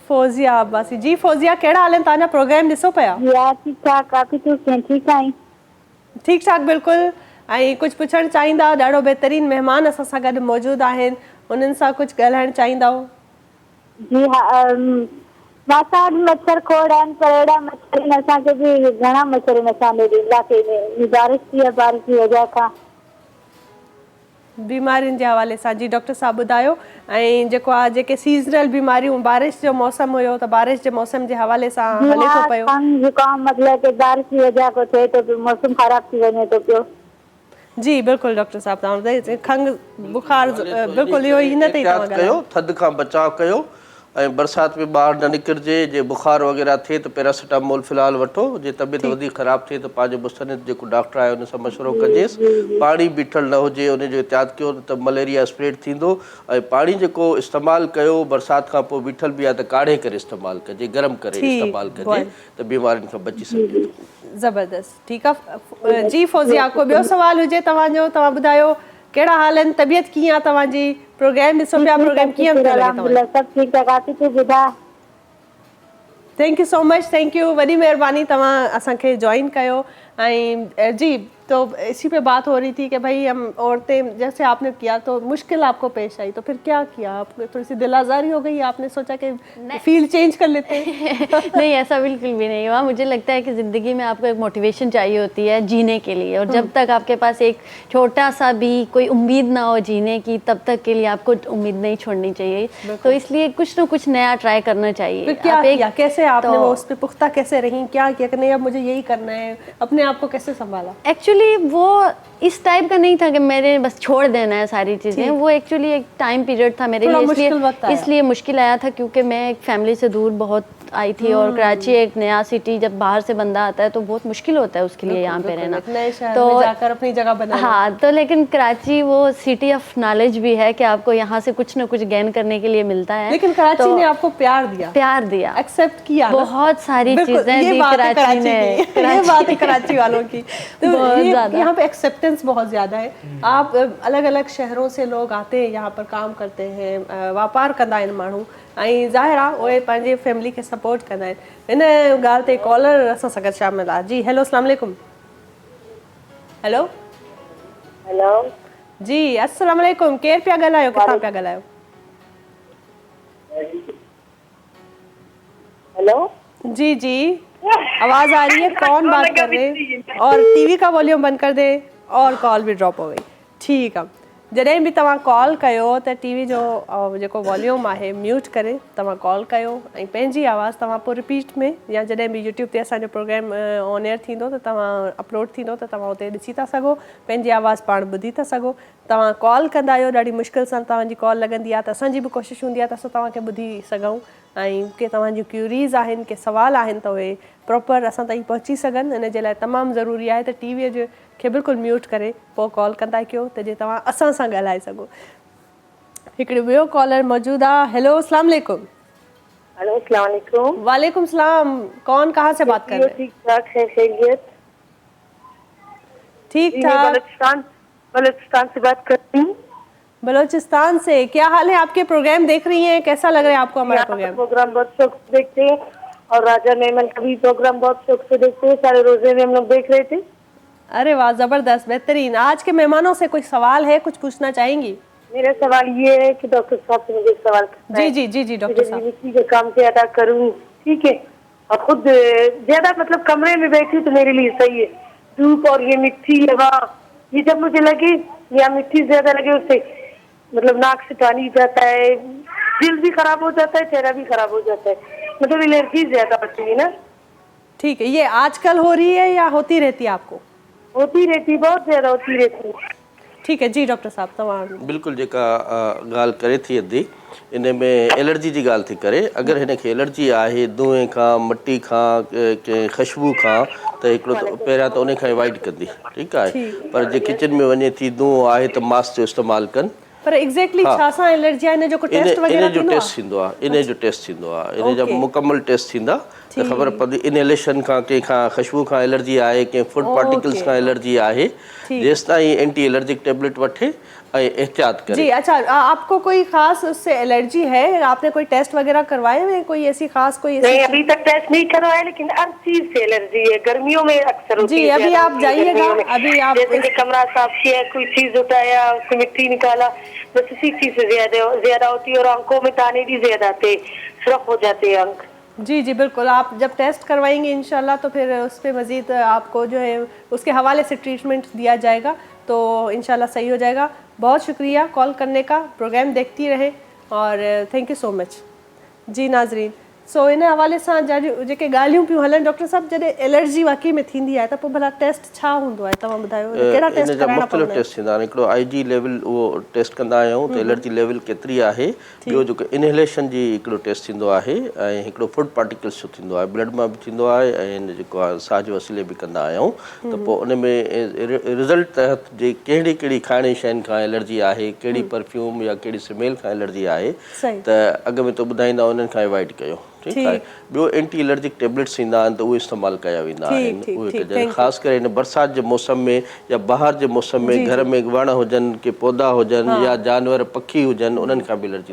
फौजिया आबासी जी। फौजिया, कहिड़ा हाल आहिनि तव्हांजा? प्रोग्राम ॾिसो पिया? यार ठीक ठाक, काफ़ी तूं ठीक आहीं? ठीक ठाक बिल्कुलु। ऐं कुझु पुछणु चाहींदा? ॾाढो बहितरीनु महिमान असां सां गॾु मौजूदु आहिनि, उन्हनि सां कुझु ॻाल्हाइणु चाहींदव? जी हा, मां मच्छर खोड़ आहिनि, पर अहिड़ा मच्छर आहिनि असांखे बि घणा मच्छर आहिनि असांजे इलाइक़े में। बारिश थी आहे, बारिश जी वजह खां बीमारियुनि जे हवाले सां। जी डॉक्टर साहब ॿुधायो, ऐं जेको आहे जेके सीज़नल बीमारियूं, बारिश जो मौसम हुयो त बारिश जे मौसम जे हवाले सां हले थो पियो। खंघ जुकाम, मतलब कि बारिश जी वजह खां थिए थो, मौसम ख़राब थी वञे थो पियो। जी बिल्कुलु डॉक्टर साहब, तव्हां खंघ बुखार बिल्कुलु इहो हिन ते कयो, थधि खां बचाव कयो, ऐं बरसाति में ॿाहिरि न निकिरिजे। जे बुखार वग़ैरह थिए त पैरासिटामोल फ़िलहाल वठो। जे तबियत वधीक ख़राबु थिए त पंहिंजो मुस्तनिद जेको डॉक्टर आहे उन सां मशवरो कजेसि। पाणी बीठल न हुजे, उन जो एहतियात कयो त मलेरिया स्प्रेड थींदो। ऐं पाणी जेको इस्तेमालु कयो बरसाति खां पोइ बीठल बि आहे त काढ़े करे इस्तेमालु कजे, गरम करे इस्तेमालु कजे, त बीमारियुनि खां बची सघे थो। ज़बरदस्त, ठीकु आहे जी। फौजिया, को ॿियो सवाल हुजे तव्हांजो? तव्हां ॿुधायो कहिड़ा हाल आहिनि, तबियत कीअं आहे तव्हांजी? प्रोग्राम ॾिसो पिया, प्रोग्राम कीअं पियो लॻे तव्हांखे? सब ठीक है, काफ़ी तू ॿुधा? Thank you so much, thank U, वॾी महिरबानी तव्हां असांखे जॉइन कयो। ऐं जी, तो इसी पे बात हो रही थी कि भाई हम औरतें, जैसे आपने किया तो मुश्किल आपको पेश आई, तो फिर क्या किया? आपको थोड़ी सी दिल आज़ारी हो गई, आपने सोचा कि फील्ड चेंज कर लेते हैं? नहीं, ऐसा बिल्कुल भी नहीं हुआ। मुझे लगता है कि ज़िंदगी में आपको एक मोटिवेशन चाहिए होती है जीने के लिए, और जब तक आपके पास एक छोटा सा भी कोई उम्मीद ना हो जीने की, तब तक के लिए आपको उम्मीद नहीं छोड़नी चाहिए। तो इसलिए कुछ ना कुछ नया ट्राई करना चाहिए। फिर क्या किया? कैसे आपने वो उस पर पुख्ता कैसे रही? क्या किया कि नहीं अब मुझे यही करना है? अपने आप को कैसे संभाला? एक्चुअली वो इस टाइप का नहीं था कि मैंने बस छोड़ देना है सारी चीज़ें। वो एक्चुअली एक टाइम पीरियड था मेरे लिए, इसलिए मुश्किल आया था, क्योंकि मैं एक फैमिली से दूर बहुत आई थी, और कराची एक नया सिटी, जब बाहर से बंदा आता है तो बहुत मुश्किल होता है उसके लिए यहाँ पे रहना। तो जाकर अपनी जगह बनाना। हाँ, तो लेकिन कराची वो सिटी ऑफ नॉलेज भी है कि आपको यहाँ से कुछ ना कुछ गेन करने के लिए मिलता है। लेकिन कराची ने आपको प्यार दिया, एक्सेप्ट किया, बहुत सारी चीजें दी कराची ने। ये बात है कराची वालों की। तो यहाँ पे एक्सेप्टेंस बहुत ज्यादा है। आप अलग अलग शहरों से लोग आते हैं, यहाँ पर काम करते हैं, व्यापार कंदा आहिनि माण्हू, ऐं ज़ाहिर आहे उहे पंहिंजे फैमिली खे सपोर्ट कंदा आहिनि। हिन ॻाल्हि ते कॉलर असां सां गॾु शामिल आहे। जी हेलो, अस्सलाम वालेकुम। हेलो हेलो जी, अस्सलाम वालेकुम। केरु पिया ॻाल्हायो, किथां पिया ॻाल्हायो? हेलो जी जी, आवाज़ आ रही है, कौन बात कर रहे हैं? और टीवी का वॉल्यूम बंद कर दे, और कॉल भी ड्रॉप हो गई। ठीकु आहे, जॾहिं बि तव्हां कॉल कयो त टीवी जो जेको वॉल्यूम आहे म्यूट करे तव्हां कॉल कयो, ऐं पंहिंजी आवाज़ तव्हां पोइ रिपीट में, या जॾहिं बि यूट्यूब ते असांजो प्रोग्राम ऑन एयर थींदो त तव्हां अपलोड थींदो त तव्हां उते ॾिसी था सघो, पंहिंजी आवाज़ पाण ॿुधी था सघो। तव्हां कॉल कंदा आहियो, ॾाढी मुश्किल सां तव्हांजी कॉल लॻंदी आहे, त असांजी बि कोशिशि हूंदी आहे त असां तव्हांखे ॿुधी सघूं, ऐं के तव्हां जूं क्यूरीज़ आहिनि, के सवाल आहिनि, त उहे प्रॉपर असां ताईं पहुची सघनि। इन जे लाइ तमामु ज़रूरी आहे त टीवीअ जो खे बिल्कुलु म्यूट करे पोइ कॉल कंदा कयो, त जे तव्हां असां सां ॻाल्हाए सघो। हिकिड़ो ॿियो कॉलर मौजूदु आहे। हेलो, अस्सलाम वालेकुम। हेलो, अस्सलाम वालेकुम। वालेकुम सलाम। कौन, कहाँ से बात कर रहे हैं? ठीक ठाक है, खैरियत? ठीक ठाक, बलूचिस्तान से बात कर रही हूँ। बलूचिस्तान से। क्या हाल है आपके? प्रोग्राम देख रही हैं, कैसा लग रहा है आपको हमारा प्रोग्राम? बहुत शौक देखते हैं, और राजा मेमन का भी प्रोग्राम बहुत शौक से देखते हैं, सारे रोजे में हम लोग देख रहे थे। अरे वाह, जबरदस्त, बेहतरीन। आज के मेहमानों से कोई सवाल है, कुछ पूछना चाहेंगी? मेरा सवाल ये है कि डॉक्टर साहब से मुझे एक सवाल करना है। जी डॉक्टर साहब। मिट्टी के काम से अदा करूँ, ठीक है, और खुद ज्यादा मतलब कमरे में बैठी तो मेरे लिए सही है। धूप और ये मिट्टी हवा, ये जब मुझे लगे या मिट्टी ज्यादा लगे उससे मतलब नाक से पानी जाता है, दिल भी खराब हो जाता है, चेहरा भी खराब हो जाता है, मतलब एलर्जी ज्यादा होती है ना। ठीक है, ये आजकल हो रही है या होती रहती है आपको? होती रहती, बहुत ज्यादा होती रहती है। ठीक है जी डॉक्टर साहब, तमामु बिल्कुल जेका ॻाल्हि करे थी अदी इन में एलर्जी जी ॻाल्हि थी करे। अगरि हिनखे एलर्जी आहे धुएं खां, मटी खां, कंहिं ख़ुशबू खां, त हिकिड़ो त पहिरियां त उन खां अवॉइड कंदी, ठीकु आहे। पर जे किचन में वञे थी धुओं आहे त मास्क जो इस्तेमालु कनि। पर एग्जैक्टली छा सां एलर्जी आहे, इन जो को टेस्ट वगैरह जो टेस्ट थींदो आहे, इन जो टेस्ट थींदो आहे, इन जा मुकम्मल टेस्ट थींदा त ख़बर पवंदी इनहेलेशन खां, कंहिंखां ख़ुशबू खां एलर्जी आहे, कंहिं फूड पार्टिकल्स खां एलर्जी आहे। जेसि ताईं एंटी एलर्जिक टेबलेट वठे ऐं एहतियात करे। जी अच्छा, आपको कोई खास उससे एलर्जी है? आपने कोई टेस्ट वगैरह करवाए हैं? कोई ऐसी खास कोई नहीं, अभी तक टेस्ट नहीं करवाया, लेकिन हर चीज से एलर्जी है। गर्मियों में अक्सर होती है। जी अभी आप जाइएगा, अभी आप जैसे कि कमरा साफ किया, कोई चीज उठाया, उससे मिट्टी निकाला, बस इसी चीज से ज्यादा होती है। और आंखों में दाने भी ज्यादा आते, सुर्ख हो जाते हैं आंख। जी बिल्कुल, आप जब टेस्ट करवाएंगे इंशाल्लाह तो फिर उस पर मज़ीद आपको जो है उसके हवाले से ट्रीटमेंट दिया जाएगा, तो इंशाल्लाह सही हो जाएगा। बहुत शुक्रिया कॉल करने का, प्रोग्राम देखती रहे और थैंक यू सो मच। जी नाज़रीन, सो इन हवाले सां जेके ॻाल्हियूं पियूं हलनि, डॉक्टर साहब जॾहिं एलर्जी वाकई में थींदी आहे त पोइ भला टेस्ट छा हूंदो आहे, तव्हां ॿुधायो कहिड़ा टेस्ट इन जा मुख़्तलिफ़ टेस्ट थींदा आहिनि। हिकिड़ो IG लेवल उहो टेस्ट कंदा आहियूं त एलर्जी लेवल केतिरी आहे। ॿियो जेको इनहेलेशन जी हिकिड़ो टेस्ट थींदो आहे, ऐं हिकिड़ो फूड पार्टिकल्स जो थींदो आहे, ब्लड मां बि थींदो आहे, ऐं जेको आहे साह जे वसीले बि कंदा आहियूं। त पोइ उन में रिज़ल्ट तहत जे कहिड़ी कहिड़ी खाइण जी शयुनि खां एलर्जी आहे, कहिड़ी परफ्यूम या कहिड़ी स्मेल खां एलर्जी आहे, त अॻ में त ॿुधाईंदा उन्हनि खां अवॉइड कयो, ठीकु आहे। ॿियो एंटी एलर्जिक टेबलेट्स ईंदा आहिनि त उहे इस्तेमालु कया वेंदा आहिनि। उहे कजनि ख़ासि करे हिन बरसाति जे मौसम में या ॿाहिरि जे मौसम में घर में वण हुजनि, के पौधा हुजनि या जानवर पखी हुजनि, उन्हनि खां बि एलर्जी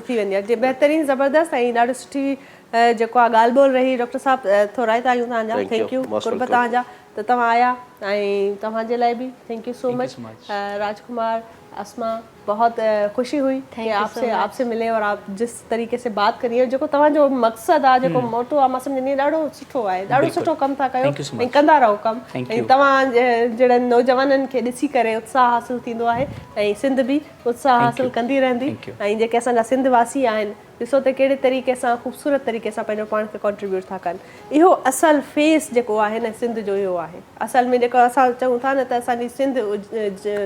थी वेंदी आहे। जी बेहतरीन, ज़बरदस्त ऐं ॾाढी सुठी जेको आहे ॻाल्हि ॿोल रही। डॉक्टर साहब थोराइता आहियूं तव्हांजा, थैंक यू कुर्ब तव्हांजा त तव्हां आया, ऐं तव्हांजे लाइ बि थैंक यू सो मच। राजकुमार, अस्मा, बहुत खुशी हुई कि आपसे मिले और आप जिस तरीके से बात करी है, जेको तव्हांजो मक़सदु आहे, जेको मोटो आहे, मां सम्झंदी आहियां ॾाढो सुठो आहे, ॾाढो सुठो कमु था कयो ऐं कंदा रहो कमु। ऐं तव्हां जहिड़नि नौजवाननि खे ॾिसी करे उत्साह हासिलु थींदो आहे, ऐं सिंध बि उत्साह हासिलु कंदी रहंदी। ऐं जेके असांजा सिंध वासी आहिनि, ॾिसो त कहिड़े तरीक़े सां ख़ूबसूरत तरीक़े सां पंहिंजो पाण खे कॉन्ट्रीब्यूट था कनि। इहो असल फेस जेको आहे न सिंध जो इहो आहे। असल में जेको असां चऊं था न त असांजी सिंध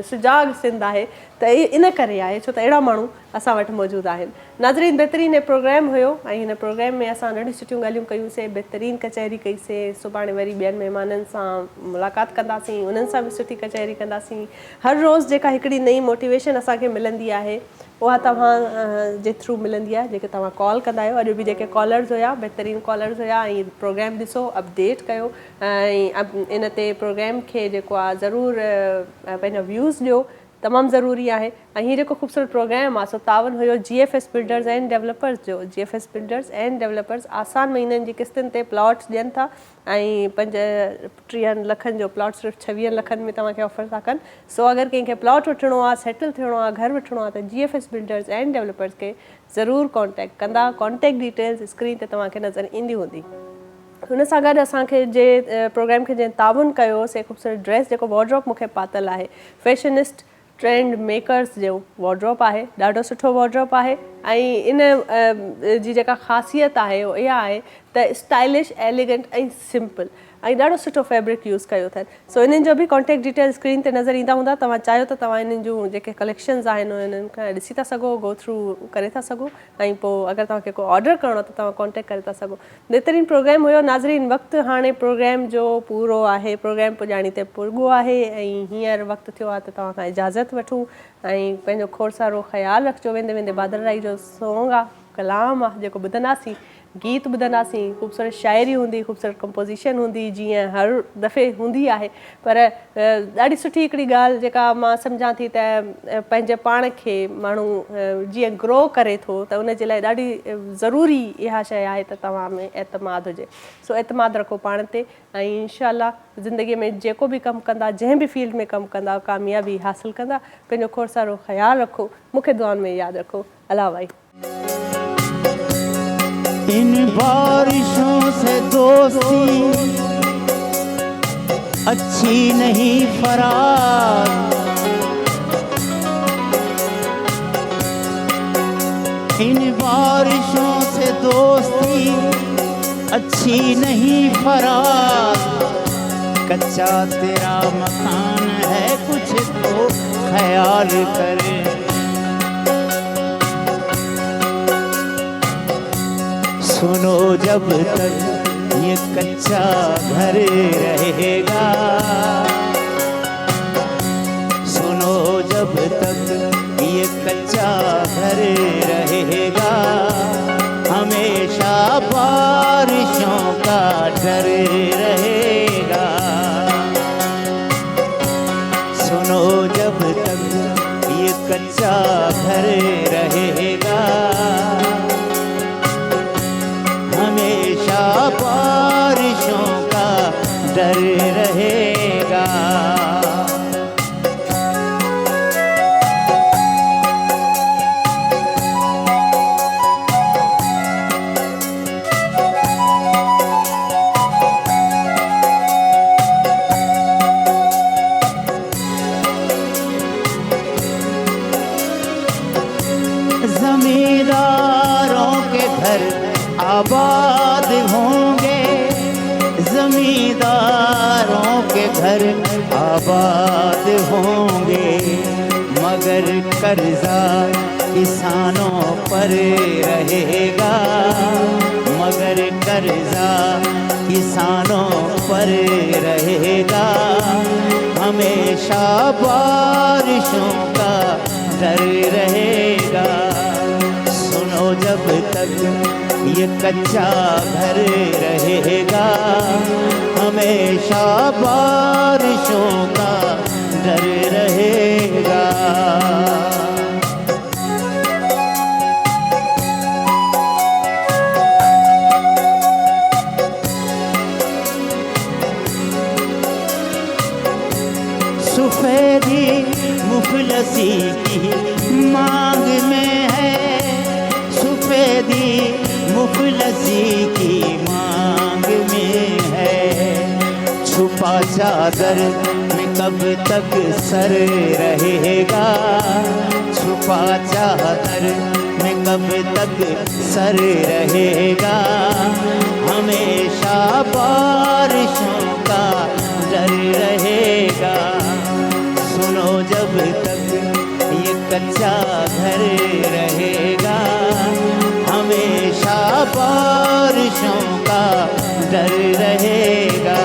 सुजाग सिंध आहे, त इन करे आहे छो त अहिड़ा माण्हू असां वटि मौजूदु आहिनि। नाज़रीन, बहितरीन प्रोग्राम हुयो ऐं हिन प्रोग्राम में असां ॾाढियूं सुठियूं ॻाल्हियूं कयूंसीं, बहितरीन कचहरी कईसीं। सुभाणे वरी ॿियनि महिमाननि सां मुलाक़ात कंदासीं, उन्हनि सां बि सुठी कचहरी कंदासीं। हर रोज़ु जेका हिकिड़ी नई मोटिवेशन असांखे मिलंदी आहे, उहा तव्हां जे थ्रू मिलंदी आहे, जेके तव्हां कॉल कंदा आहियो। अॼु बि जेके कॉलर्स हुया, बहितरीन कॉलर्स हुया, ऐं प्रोग्राम ॾिसो, अपडेट कयो, ऐं इन ते प्रोग्राम खे जेको आहे ज़रूरु पंहिंजा व्यूज़ ॾियो, तमामु ज़रूरी आहे। ऐं हीअ जेको ख़ूबसूरत प्रोग्राम आहे सो तावन हुयो GFS बिल्डर्स एंड डेवलपर्स जो। GFS बिल्डर्स एंड डेवलपर्स आसान महीननि जी किस्तुनि ते प्लॉट्स ॾियनि था, ऐं 35 लखनि जो प्लॉट सिर्फ़ु 26 लखनि में तव्हांखे ऑफर था कनि। सो अगरि कंहिंखे प्लॉट वठिणो आहे, सेटल थियणो आहे, घर वठिणो आहे, त GFS बिल्डर्स एंड डेवलपर्स खे ज़रूरु कॉन्टेक्ट कंदा। कॉन्टेक्ट डिटेल्स स्क्रीन ते तव्हांखे नज़र ईंदी हूंदी। हुन सां गॾु असांखे जे प्रोग्राम खे जंहिं ताउन कयो, से ख़ूबसूरत ड्रेस जेको वॉर्ड्रॉप मूंखे पातल आहे, फैशनिस्ट ट्रेंड मेकर्स जो वॉर्ड्रॉप आहे, ॾाढो सुठो वॉर्ड्रॉप आहे। ऐं इन जी जेका ख़ासियत आहे उहा इहा आहे त स्टाइलिश, एलिगेंट ऐं सिंपल, ऐं ॾाढो सुठो फैब्रिक यूज़ कयो अथनि। सो इन्हनि जो बि कॉन्टेक्ट डिटेल स्क्रीन ते नज़र ईंदा हूंदा। तव्हां चाहियो त तव्हां इन्हनि जूं जेके कलेक्शन्स आहिनि उन्हनि खां ॾिसी था सघो, गो थ्रू करे था सघो, ऐं पोइ अगरि तव्हांखे को ऑर्डर करिणो आहे त तव्हां कॉन्टेक्ट करे था सघो। बहितरीन प्रोग्राम हुयो। नाज़रीन, वक़्तु हाणे प्रोग्राम जो पूरो आहे, प्रोग्राम पुॼाणी ते पुॻो आहे, ऐं हींअर वक़्तु थियो आहे त तव्हां खां इजाज़त वठूं, ऐं पंहिंजो खोड़ सारो ख़्यालु रखिजो। वेंदे वेंदे बादल राई जो सॉन्ग आहे, कलाम आहे, जेको ॿुधंदासीं। गीत ॿुधंदासीं, ख़ूबसूरत शाइरी हूंदी, ख़ूबसूरत कंपोज़िशन हूंदी जीअं हर दफ़े हूंदी आहे। पर ॾाढी सुठी हिकिड़ी ॻाल्हि जेका मां सम्झां थी त पंहिंजे पाण खे माण्हू जीअं ग्रो करे थो त उन जे लाइ ॾाढी ज़रूरी इहा शइ आहे त तव्हां में एतमाद हुजे। सो एतमाद रखो पाण ते ऐं इंशाअल्लाह ज़िंदगीअ में जेको बि कमु कंदा, जंहिं बि फील्ड में कमु कंदा, कामयाबी हासिलु कंदा। पंहिंजो खोड़ सारो ख़्यालु रखो, मूंखे दुआउनि में यादि रखो। अल्लाह भाई। इन बारिशों से दोस्ती अच्छी नहीं फरार, इन बारिशों से दोस्ती अच्छी नहीं फरार। कच्चा तेरा मकान है कुछ तो ख्याल करे, सुनो जब तक ये कच्चा घर रहेगा, सुनो जब तक ये कच्चा घर रहेगा, हमेशा बारिशों का डर रहेगा। सुनो जब तक ये कच्चा घर रहेगा, हमेशा बारिशों का डर रहेगा। जमींदारों के घर आबाद होंगे, जमींदारों के घर आबाद होंगे, मगर कर्जा किसानों पर रहेगा, मगर कर्जा किसानों पर रहेगा, हमेशा बारिशों का डर रहेगा। सुनो जब तक ये कच्चा घर रहेगा, हमेशा बारिशों का डर रहेगा। सफेदी मुफलसी की मांग में है, सफेदी मुफलसी की मांग में है, छुपा चादर में कब तक सर रहेगा, छुपा चादर में कब तक सर रहेगा, हमेशा बारिशों का डर रहेगा। सुनो जब तक ये कच्चा घर रहेगा, हमेशा बारिशों का डर रहेगा।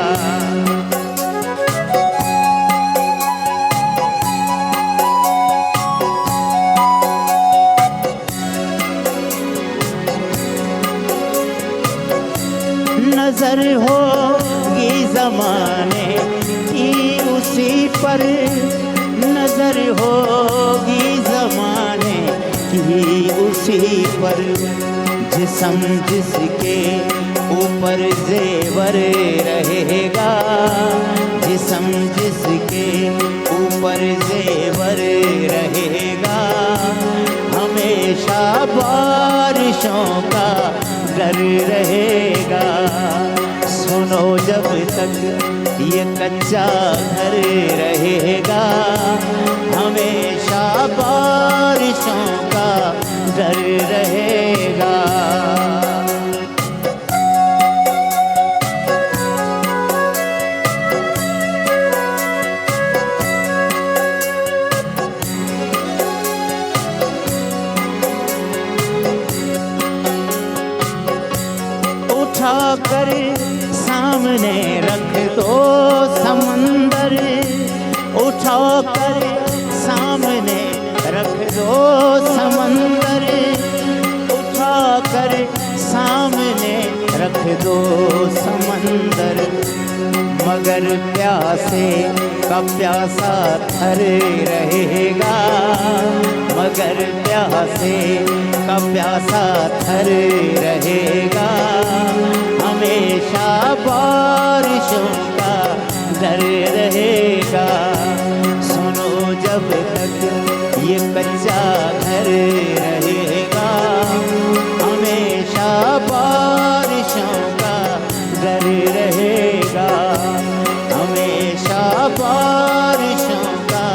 नजर होगी ज़माने की उसी पर, नजर होगी ज़माने की उसी पर, जिस्म जिसके ऊपर ज़ेवर रहेगा, जिस्म जिसके ऊपर ज़ेवर रहेगा, हमेशा बारिशों का डर रहेगा। सुनो जब तक ये कच्चा घर रहेगा, हमेशा बारिशों का डर रहेगा। उठाकर सामने रख दो समंदर, उठाकर सामने रख दो समंदर, उठाकर सामने रख दो समंदर, मगर प्यासे का प्यासा थर रहेगा, मगर प्यासे का प्यासा थर रहेगा। हमेशा बारिशों का डर रहेगा। सुनो जब तक ये कच्चा घर रहेगा, हमेशा बारिशों का डर रहेगा, हमेशा बारिशों का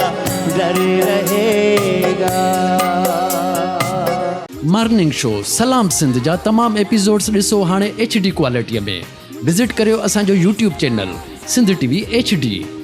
डर रहेगा। मॉर्निंग शो सलाम सिंध जा तमाम एपिसोड्स ॾिसो हाणे HD क्वालिटीअ में। विज़िट करियो असांजो YouTube channel Sindh TV HD।